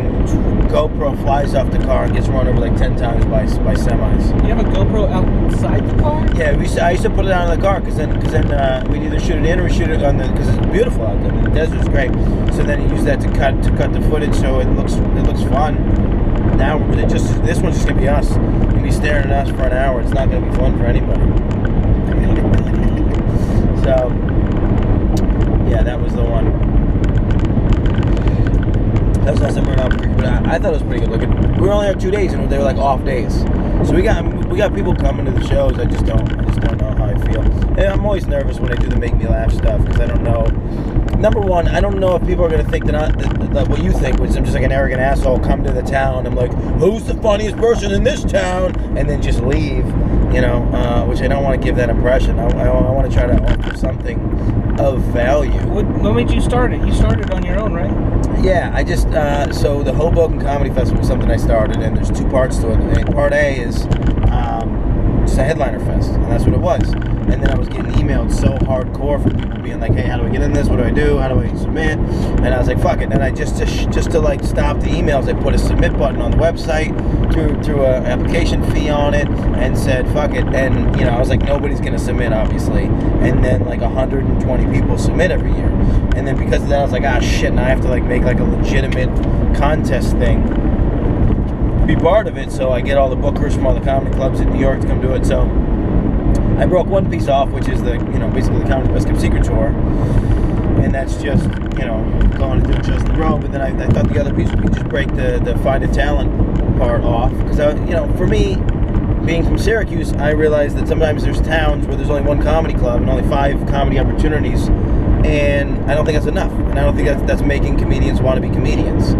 GoPro flies off the car and gets run over like 10 times by semis. You have a GoPro outside the car? Yeah, I used to put it out in the car because then we'd either shoot it in or we shoot it on the, because it's beautiful out there. The desert's great. So then you use that to cut the footage so it looks fun. Now this one's just gonna be us. You're gonna be staring at us for an hour. It's not gonna be fun for anybody. So yeah, that was the one. That was last time we were in Albuquerque, but I thought it was pretty good looking. We were only there 2 days, and they were like off days. So we got people coming to the shows. I just don't know how I feel. And I'm always nervous when I do the make me laugh stuff because I don't know. Number one, I don't know if people are gonna think that what you think, which I'm just like an arrogant asshole. Come to the town, I'm like, who's the funniest person in this town, and then just leave. You know, which I don't want to give that impression. I want to try to offer something of value. What made you start it? You started on your own, right? Yeah, I just, so the Hoboken Comedy Festival was something I started, and there's two parts to it. Part A is just a headliner fest, and that's what it was. And then I was getting emailed so hardcore from people being like, hey, how do I get in this? What do I do? How do I submit? And I was like, fuck it. And I just to like stop the emails, I put a submit button on the website, threw an application fee on it, and said, fuck it. And, you know, I was like, nobody's going to submit, obviously. And then like 120 people submit every year. And then because of that, I was like, ah, shit, now I have to like make like a legitimate contest thing, be part of it. So I get all the bookers from all the comedy clubs in New York to come do it. So I broke one piece off, which is the, you know, basically the Comedy Best Kept Secret Tour. And that's just, you know, going and doing shows in the row. But then I thought the other piece would be just break the Find a Talent part off. Because, you know, for me, being from Syracuse, I realized that sometimes there's towns where there's only one comedy club and only 5 comedy opportunities. And I don't think that's enough. And I don't think that's making comedians want to be comedians.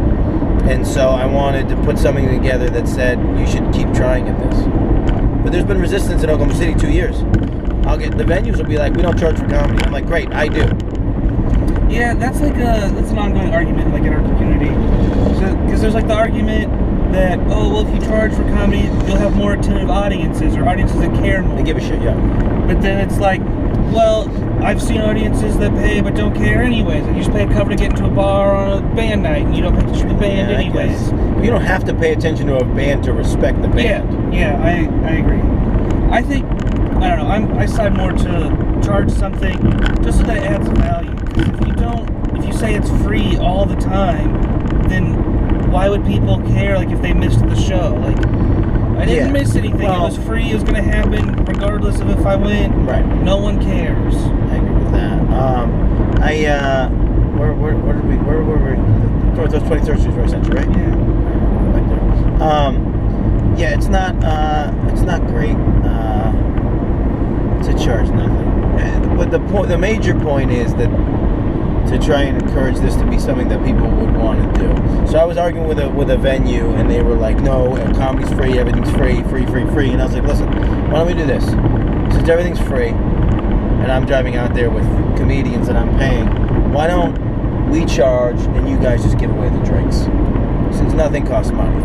And so I wanted to put something together that said, you should keep trying at this. But there's been resistance in Oklahoma City 2 years. The venues will be like, we don't charge for comedy. I'm like, great, I do. Yeah, that's an ongoing argument, like in our community. Because there's like the argument that, oh, well, if you charge for comedy, you'll have more attentive audiences, or audiences that care more. They give a shit, yeah. But then it's like, well, I've seen audiences that pay but don't care anyways. And you just pay a cover to get into a bar on a band night, and you don't pay attention to the band anyways. You don't have to pay attention to a band to respect the band. Yeah, I agree. I think, I don't know, I side more to charge something just so that it adds value. If you say it's free all the time, then why would people care, like, if they missed the show? Like, I didn't miss anything. Well, it was free. It was going to happen regardless of if I win. Right. No one cares. I agree with that. Where were we? Towards 23rd Street, right, Central, right? Yeah. Right there. Yeah, it's not great to charge nothing. But the major point is that to try and encourage this to be something that people would want to do. So I was arguing with a venue, and they were like, no, comedy's free, everything's free. And I was like, listen, why don't we do this? Since everything's free, and I'm driving out there with comedians that I'm paying, why don't we charge and you guys just give away the drinks? Since nothing costs money.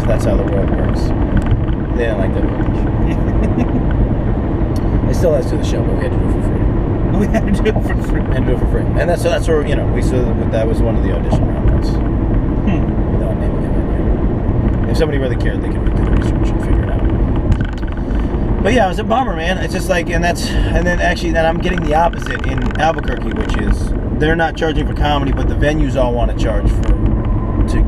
That's how the world works. They didn't like that very much. They still let us do the show, but we had to do it for free. We had to do it for free. And that's where, you know, that was one of the audition rounds. Without naming it venue. If somebody really cared, they could do the research and figure it out. But yeah, it was a bummer, man. It's just like, and then I'm getting the opposite in Albuquerque, which is they're not charging for comedy, but the venues all want to charge to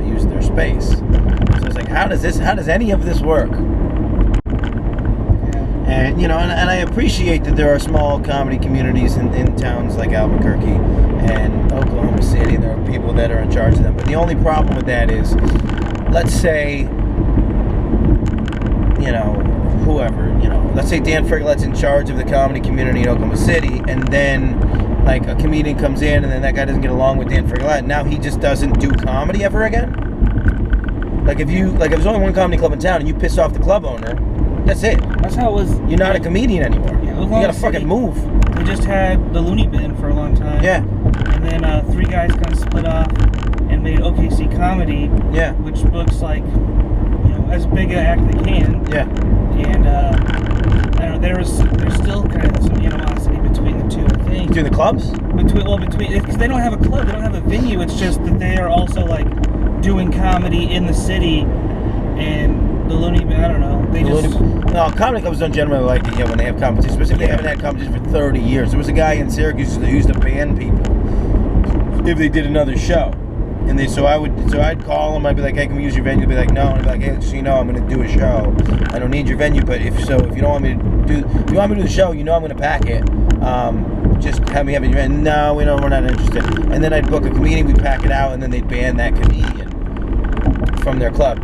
use their space. So it's like, how does any of this work? And, you know, and I appreciate that there are small comedy communities in towns like Albuquerque and Oklahoma City. There are people that are in charge of them. But the only problem with that is, let's say, you know, whoever, you know, let's say Dan Friglet's in charge of the comedy community in Oklahoma City, and then, like, a comedian comes in, and then that guy doesn't get along with Dan Friglet, and now he just doesn't do comedy ever again? Like, if there's only one comedy club in town, and you piss off the club owner, that's it. That's how it was. You're not a comedian anymore. Yeah, you gotta fucking move. We just had the Looney Bin for a long time. Yeah. And then 3 guys kind of split off and made OKC Comedy. Yeah. Which books like, you know, as big an act they can. Yeah. And I don't know. There's still kind of some animosity between the two. I think Between the clubs? Between because they don't have a club, they don't have a venue. It's just that they are also like doing comedy in the city, and the Looney. I don't know. No, comedy clubs don't generally like it when they have competition, especially if they haven't had competition for 30 years. There was a guy in Syracuse who used to ban people if they did another show. And so I'd call them. I'd be like, "Hey, can we use your venue?" They'd be like, "No." And I'd be like, "Hey, so you know, I'm going to do a show. I don't need your venue, but if you don't want me to do, if you want me to do the show, you know, I'm going to pack it. Just have me have your venue." No, we're not interested. And then I'd book a comedian, we'd pack it out, and then they'd ban that comedian from their club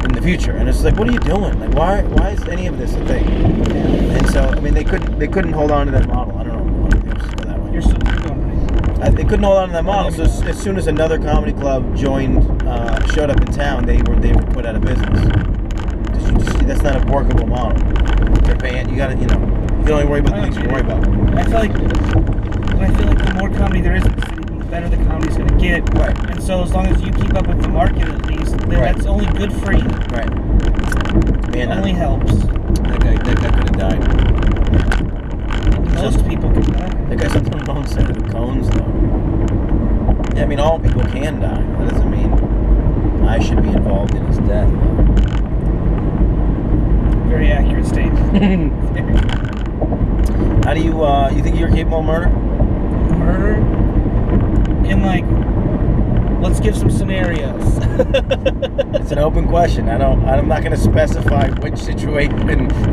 in the future. And it's like, what are you doing? Like, why is any of this a thing? And so, I mean, they couldn't hold on to that model. I don't know. They just go that way. You're still going right. They couldn't hold on to that model, so as soon as another comedy club showed up in town, they were put out of business. That's not a workable model. They're paying. You gotta, you can only worry about the things you worry about. I feel like the more comedy there is in the city, the better the comedy's gonna get. Right. And so as long as you keep up with the market at least, then that's only good for you. Right. Man, it only helps. That guy could have died. Most people can die. That guy's on the wrong side of the cones, though. Yeah, I mean, all people can die. That doesn't mean I should be involved in his death, though. Very accurate statement. How do you think you're capable of murder? Murder? In like, let's give some scenarios. It's an open question. I'm not going to specify which situation,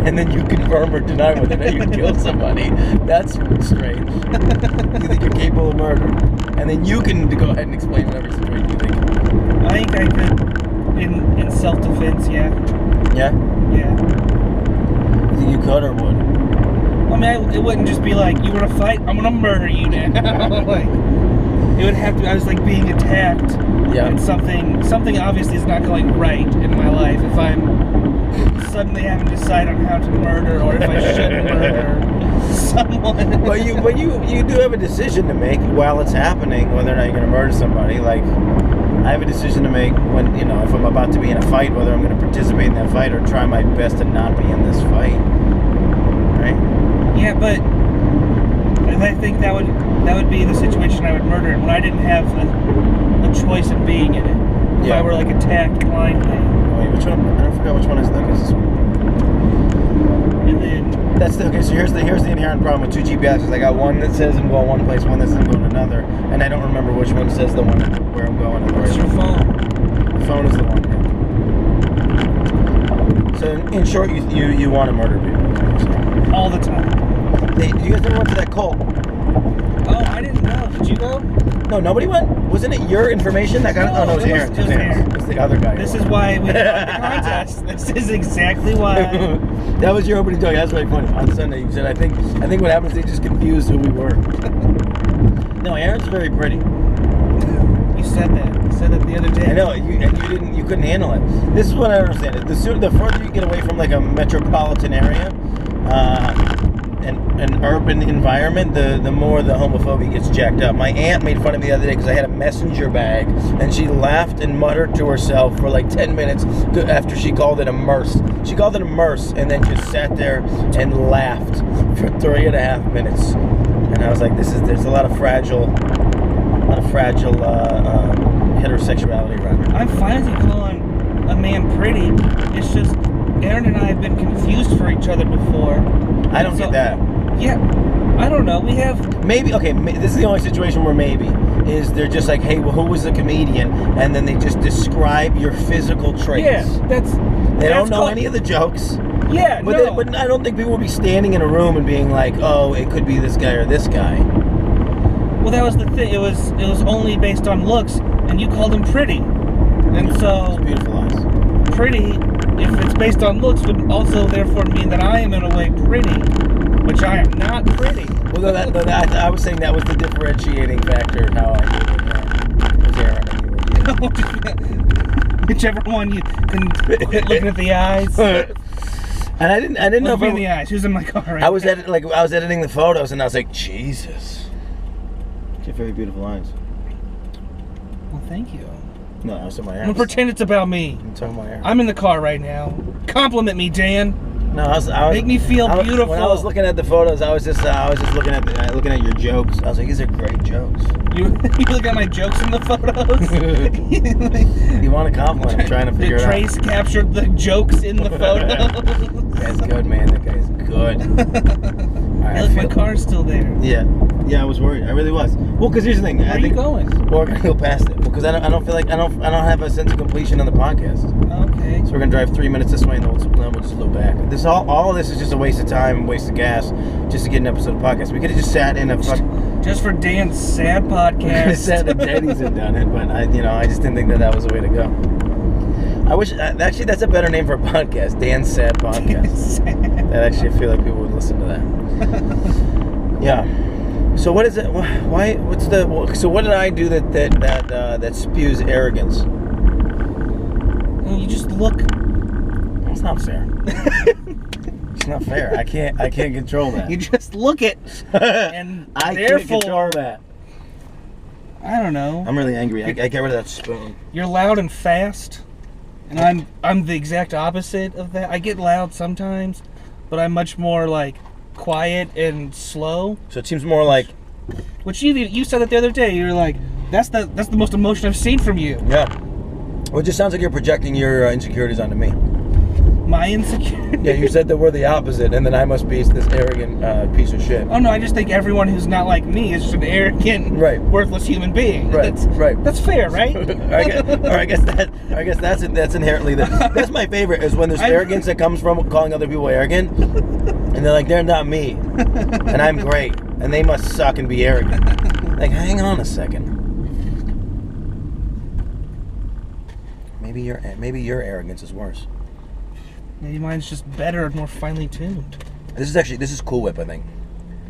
and then you confirm or deny whether or not you killed somebody. That's strange. You think you're capable of murder, and then you can go ahead and explain whatever situation you think. I think I could, in self-defense, yeah. Yeah. Yeah. You think you could or would? I mean, it wouldn't just be like, you were to fight, I'm gonna murder you now. Like, it would have to. I was like being attacked. Yeah. And something obviously is not going right in my life if I'm suddenly having to decide on how to murder or if I should murder someone. Well, you do have a decision to make while it's happening, whether or not you're going to murder somebody. Like, I have a decision to make when, if I'm about to be in a fight, whether I'm going to participate in that fight or try my best to not be in this fight. Right? Yeah, but I think that would be the situation I would murder in when I didn't have a choice of being in it. If I were like attacked blindly. Wait, which one? I don't forget which one is that. Is this one? And then that's okay. So here's the inherent problem with two GPSs. I got one that says I'm going one place, one that says I'm going another, and I don't remember which one says the one where I'm going. And where it's your phone. The phone is the one. Yeah. So in short, you want to murder people all the time. Hey, you guys ever went to that cult? Oh, I didn't know. Did you go? No, nobody went? Wasn't it your information that got? No, it was Aaron. It was Aaron. It was the other guy. This is why we got the contest. This is exactly why. That was your opening joke. That's really funny. On Sunday, you said, I think what happened is they just confused who we were. No, Aaron's very pretty. You said that. You said that the other day. I know, you couldn't handle it. This is what I understand. The further you get away from like a metropolitan area, an urban environment, the more the homophobia gets jacked up. My aunt made fun of me the other day because I had a messenger bag, and she laughed and muttered to herself for like 10 minutes after she called it a merce. She called it a merce, and then just sat there and laughed for 3.5 minutes. And I was like, there's a lot of fragile heterosexuality around here. I'm fine with you calling a man pretty. It's just Aaron and I have been confused for each other before. I don't get that. Yeah, I don't know. We have maybe this is the only situation where maybe is they're just like, hey, well, who was the comedian, and then they just describe your physical traits. Yeah, they don't know any of the jokes. Yeah, but I don't think people will be standing in a room and being like, oh, it could be this guy or this guy. Well, that was the thing. It was only based on looks, and you called him pretty, and so beautiful eyes. Pretty, if it's based on looks, would also therefore mean that I am in a way pretty, which I am not pretty. Well, I was saying that was the differentiating factor. How I was Aaron. Whichever one you can quit looking at the eyes. And I didn't know if in the eyes. Who's in my car? Right I was editing the photos, and I was like, Jesus, you have very beautiful eyes. Well, thank you. No, I was talking about I'm gonna pretend it's about me. I'm talking about Aaron. I'm in the car right now. Compliment me, Dan. No, I was Make me feel beautiful. When I was looking at the photos, I was just looking at your jokes. I was like, these are great jokes. You look at my jokes in the photos. You want a compliment? I'm trying to figure it out. Trace captured the jokes in the photos. That's good, man. That guy's good. Right, look, my car's still there. Yeah, I was worried. I really was. Well, because here's the thing. Where are you going? Well, we're gonna go past it because I don't feel like I don't have a sense of completion on the podcast. Okay. So we're gonna drive 3 minutes this way and then we'll just loop back. This all of this is just a waste of time, waste of gas, just to get an episode of podcast. We could have just sat in a just for Dan's sad podcast. Sat at Denny's and done it, but I just didn't think that was the way to go. I wish actually that's a better name for a podcast, Dan's Sad Podcast. That actually I feel like people would listen to that. Yeah. So what is it? Why? What's the? So what did I do that spews arrogance? You just look. It's not fair. It's not fair. I can't control that. You just look it, and I therefore can't control that. I don't know. I'm really angry. I get rid of that spoon. You're loud and fast, and I'm the exact opposite of that. I get loud sometimes, but I'm much more like quiet and slow. So it seems more like. Which you said that the other day. You were like, that's the most emotion I've seen from you. Yeah. Well, it just sounds like you're projecting your insecurities onto me. My insecurity? Yeah, you said that we're the opposite, and then I must be this arrogant piece of shit. Oh no, I just think everyone who's not like me is just an arrogant, worthless human being. Right, That's fair, right? I guess that's inherently that's my favorite is when there's arrogance that comes from calling other people arrogant, and they're like, they're not me, and I'm great, and they must suck and be arrogant. Like, hang on a second. Maybe your arrogance is worse. Maybe mine's just better and more finely tuned. This is Cool Whip, I think,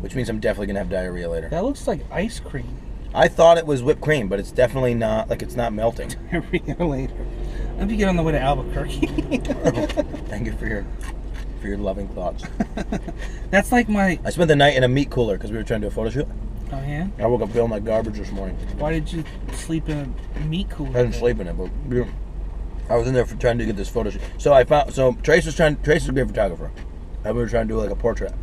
which means I'm definitely gonna have diarrhea later. That looks like ice cream. I thought it was whipped cream, but it's definitely not. Like, it's not melting. Diarrhea later. Let me get on the way to Albuquerque. Thank you for your loving thoughts. That's like my. I spent the night in a meat cooler because we were trying to do a photo shoot. Oh yeah. I woke up feeling like garbage this morning. Why did you sleep in a meat cooler? I didn't sleep in it, but I was in there trying to get this photo shoot. So Trace was a great photographer. And we were trying to do like a portrait.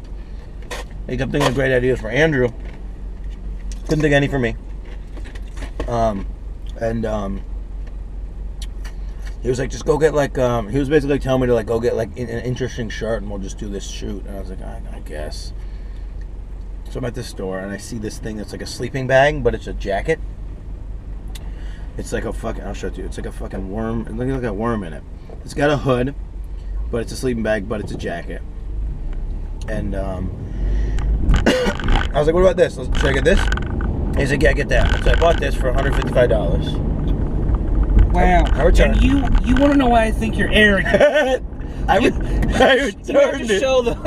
He kept thinking of great ideas for Andrew. Couldn't think of any for me. He was like, just go get like, he was basically telling me to like go get like an interesting shirt and we'll just do this shoot. And I was like, I guess. So I'm at this store and I see this thing that's like a sleeping bag, but it's a jacket. It's like a fucking, I'll show it to you. It's like a fucking worm. Look at a worm in it. It's got a hood, but it's a sleeping bag, but it's a jacket. And I was like, what about this? Should I get this? And he's like, yeah, get that. So I bought this for $155. Wow. I returned. And you want to know why I think you're arrogant? I returned it. Show them.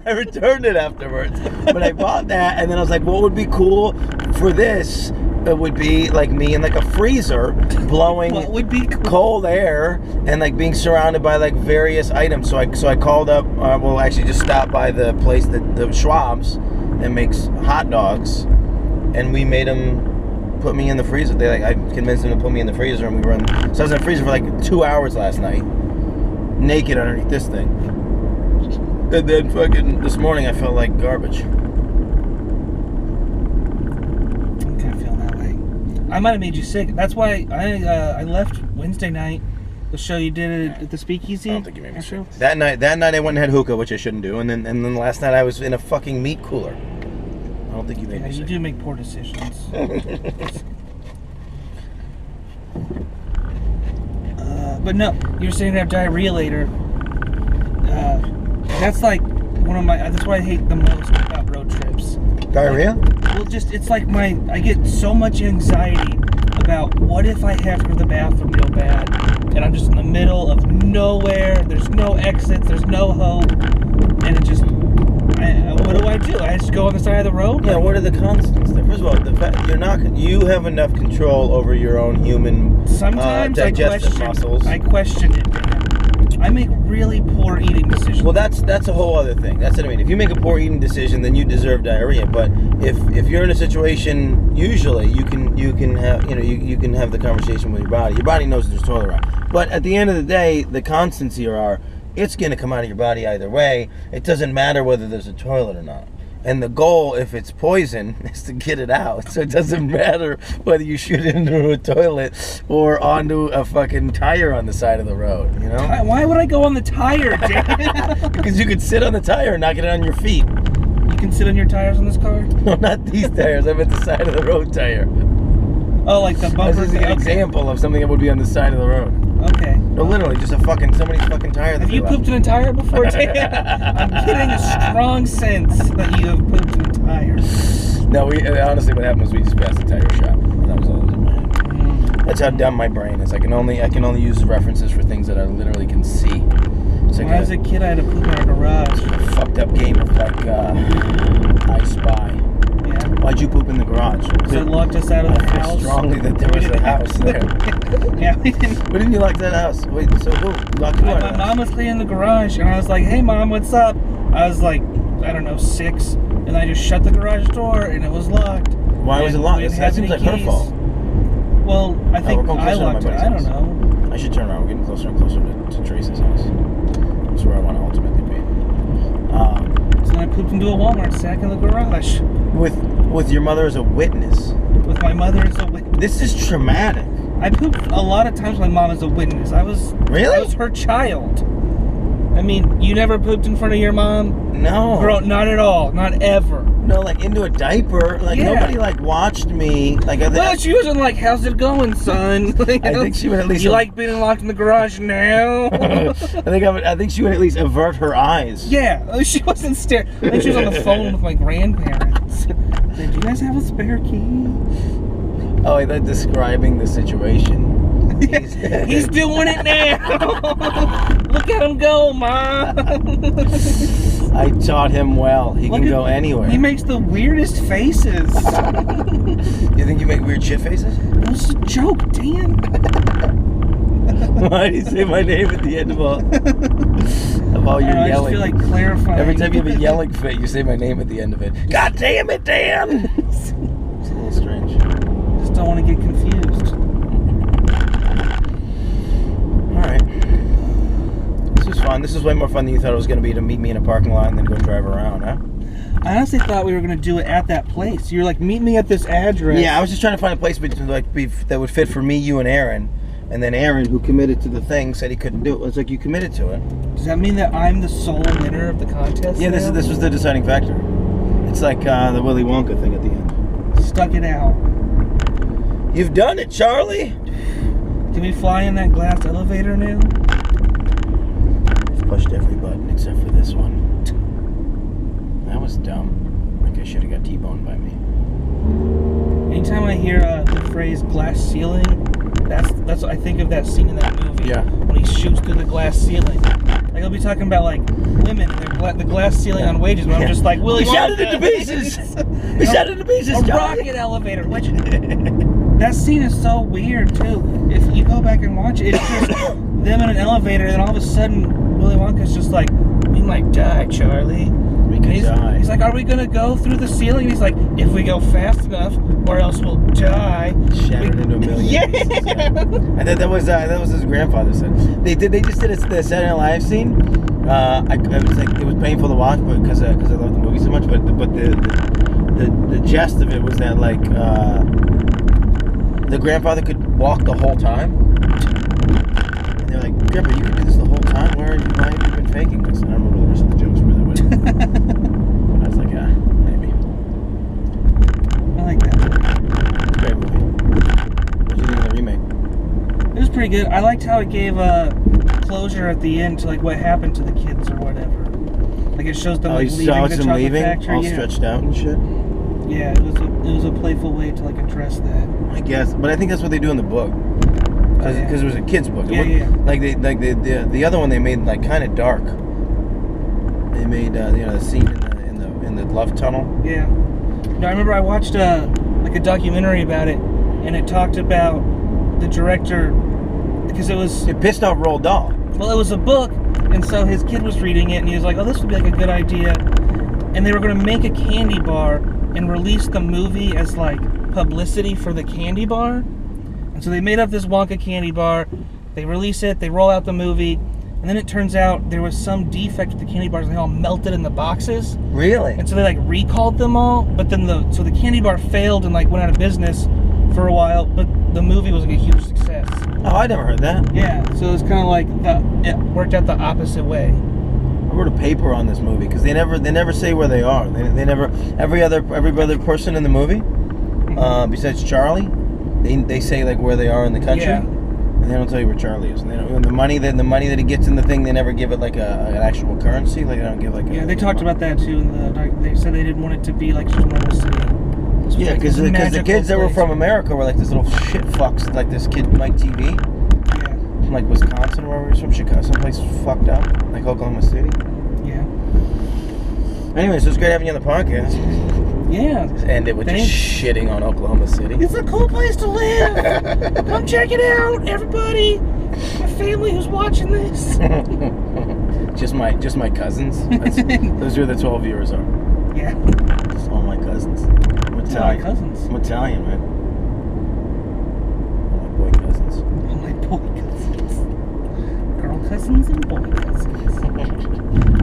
I returned it afterwards. But I bought that, and then I was like, what would be cool for this? It would be like me in like a freezer blowing what would be cool? Cold air and like being surrounded by like various items. So I called up, actually just stopped by the place the Schwab's that makes hot dogs, and we made them put me in the freezer. I convinced them to put me in the freezer, and so I was in the freezer for like 2 hours last night, naked underneath this thing. And then fucking this morning I felt like garbage. I might have made you sick. That's why I left Wednesday night. The show you did at the Speakeasy. I don't think you made me sick. That night I went and had hookah, which I shouldn't do, and then last night I was in a fucking meat cooler. I don't think you made me sick. You do make poor decisions. But no, you're saying to have diarrhea later. That's like one of my. That's what I hate the most about road trips. Diarrhea? Well, it's like I get so much anxiety about what if I have to go to the bathroom real bad and I'm just in the middle of nowhere, there's no exits, there's no hope, and it just, what do I do? I just go on the side of the road? Yeah, what are the constants there? First of all, the fact you have enough control over your own human sometimes digestive muscles. I question it, Dan. I make really poor eating decisions. Well, that's a whole other thing. That's what I mean. If you make a poor eating decision, then you deserve diarrhea. But if you're in a situation, usually you can have you can have the conversation with your body. Your body knows there's toilet roll. But at the end of the day, the constants here are it's going to come out of your body either way. It doesn't matter whether there's a toilet or not. And the goal, if it's poison, is to get it out. So it doesn't matter whether you shoot it into a toilet or onto a fucking tire on the side of the road, you know? Why would I go on the tire, Dan? Because you could sit on the tire and not get it on your feet. You can sit on your tires on this car? No, not these tires. I meant the side of the road tire. Oh, like the bumper. This is an example of something that would be on the side of the road. Okay. No, literally, just somebody's fucking tire. Have you pooped in a tire before, Dan? I'm getting a strong sense that you have pooped in a tire. No, honestly, what happened was we just passed the tire shop. That was all that was in my head. That's how dumb my brain is. I can only use references for things that I literally can see. It's when I was a kid, I had to poop in our garage. A fucked up game of like I Spy. Yeah. Why'd you poop in the garage? Because it locked us out of the house. I feel strongly that there was a house there. Yeah, we didn't. Why didn't you lock that house? Wait, so who? You locked who out of My the mom was cleaning the garage, and I was like, "Hey, Mom, what's up?" I was like, I don't know, 6, and I just shut the garage door, and it was locked. Why was it locked? That seems like her fault. Well, I think I locked it. I don't know. I should turn around. We're getting closer and closer to Teresa's house. That's where I want to ultimately be. So then I pooped into a Walmart sack in the garage. With your mother as a witness. With my mother as a witness. This is traumatic. I pooped a lot of times with my mom as a witness. I was her child. I mean, you never pooped in front of your mom? No. Bro, not at all. Not ever. No, like into a diaper. Like nobody like watched me. Like well, she wasn't like, "How's it going, son?" I think she would at least. You like being locked in the garage now? I think she would at least avert her eyes. Yeah, she wasn't staring. I think she was on the phone with my grandparents. Said, "Do you guys have a spare key?" Oh, I thought describing the situation. He's doing it now. Look at him go, Mom. I taught him well. He can go anywhere. He makes the weirdest faces. You think you make weird shit faces? It was a joke, Dan. Why do you say my name at the end of all your yelling? I just feel like clarifying. Every time you have a yelling fit, you say my name at the end of it. God damn it, Dan! It's a little strange. Just don't want to get confused. Alright. This was fun. This is way more fun than you thought it was going to be to meet me in a parking lot and then go drive around, huh? I honestly thought we were going to do it at that place. You were like, meet me at this address. Yeah, I was just trying to find a place that would fit for me, you, and Aaron. And then Aaron, who committed to the thing, said he couldn't do it. It's like, you committed to it. Does that mean that I'm the sole winner of the contest? Yeah, this was the deciding factor. It's like the Willy Wonka thing at the end. Stuck it out. You've done it, Charlie! Can we fly in that glass elevator now? I've pushed every button except for this one. That was dumb. Like I should have got T-boned by me. Anytime I hear the phrase glass ceiling, that's what I think of that scene in that movie. Yeah. When he shoots through the glass ceiling. Like I'll be talking about like women, the glass ceiling on wages, but I'm just like, Willy Wonka. We shot it into pieces! We shot it into pieces, A rocket elevator, which that scene is so weird too. If you go back and watch it, it's just them in an elevator, and then all of a sudden Willy Wonka's just like, we might die, Charlie. We could die. He's like, are we gonna go through the ceiling? And he's like, if we go fast enough, or else we'll die. Shattered into a million pieces. Yeah. I thought that was his grandfather said. They just did the Saturday Night Live scene. I was like, it was painful to watch, but because I love the movie so much. But the gist of it was that like the grandfather could walk the whole time. And they're like, Grandpa, you could do this the whole time. Why have you been faking this? And I don't remember the rest of the jokes where they went. But I was like, maybe. I like that. Great movie. What did you think of the remake? It was pretty good. I liked how it gave closure at the end to like what happened to the kids or whatever. Like it shows them like leaving the chocolate factory. All stretched out and shit. Yeah, it was a playful way to like address that. I guess, but I think that's what they do in the book. Because it was a kid's book. Yeah. Like the other one they made like kind of dark. They made the scene in the love tunnel. Yeah. No, I remember I watched like a documentary about it, and it talked about the director because it pissed off Roald Dahl. Well, it was a book, and so his kid was reading it, and he was like, "Oh, this would be like a good idea." And they were going to make a candy bar and release the movie as like publicity for the candy bar. And so they made up this Wonka candy bar. They release it. They roll out the movie, and then it turns out there was some defect with the candy bars, and they all melted in the boxes. Really? And so they like recalled them all. But then the candy bar failed and like went out of business for a while. But the movie was like a huge success. Oh, I never heard that. Yeah, so it was kind of like it worked out the opposite way. I wrote a paper on this movie because they never say where they are. They never every other person in the movie, besides Charlie, they say like where they are in the country, and they don't tell you where Charlie is. And they don't, and the money that he gets in the thing, they never give it like an actual currency. Like they don't give like. They talked about that too. They said they didn't want it to be like just a normal city. Yeah, because the kids that were from America were like this little shit fucks, like this kid Mike TV. From like Wisconsin or wherever he's from, Chicago, someplace fucked up, like Oklahoma City. Yeah. Anyways, it was great having you on the podcast. Yeah. Just end it with just shitting on Oklahoma City. It's a cool place to live. Come check it out, everybody. My family who's watching this. just my cousins. Those are who the 12 viewers are. Yeah. Just all my cousins. I'm Italian. Cousins. I'm Italian, man. All my boy cousins. All my boy cousins. Girl cousins and boy cousins.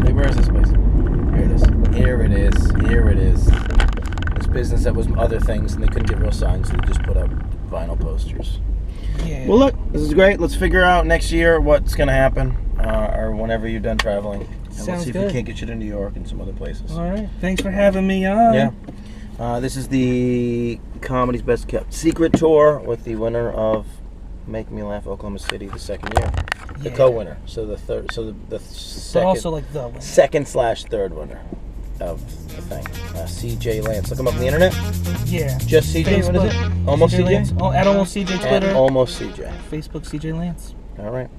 Hey, where is this place? Here it is. Here it is. Here it is. This business that was other things and they couldn't get real signs, so they just put up vinyl posters. Yeah. Well, look, this is great. Let's figure out next year what's going to happen, or whenever you're done traveling. And Sounds let's see good. if we can't get you to New York and some other places. All right. Thanks for having me on. Yeah. This is the Comedy's Best Kept Secret Tour with the winner of Make Me Laugh Oklahoma City the second year. The co-winner. So the third. So the second. But also like the winner. Second/third winner of the thing. CJ Lance. Look him up on the internet. Yeah. Just CJ. Facebook, what is it? Almost CJ. Lance. Oh, at Almost CJ Twitter. At Almost CJ. Facebook CJ Lance. All right.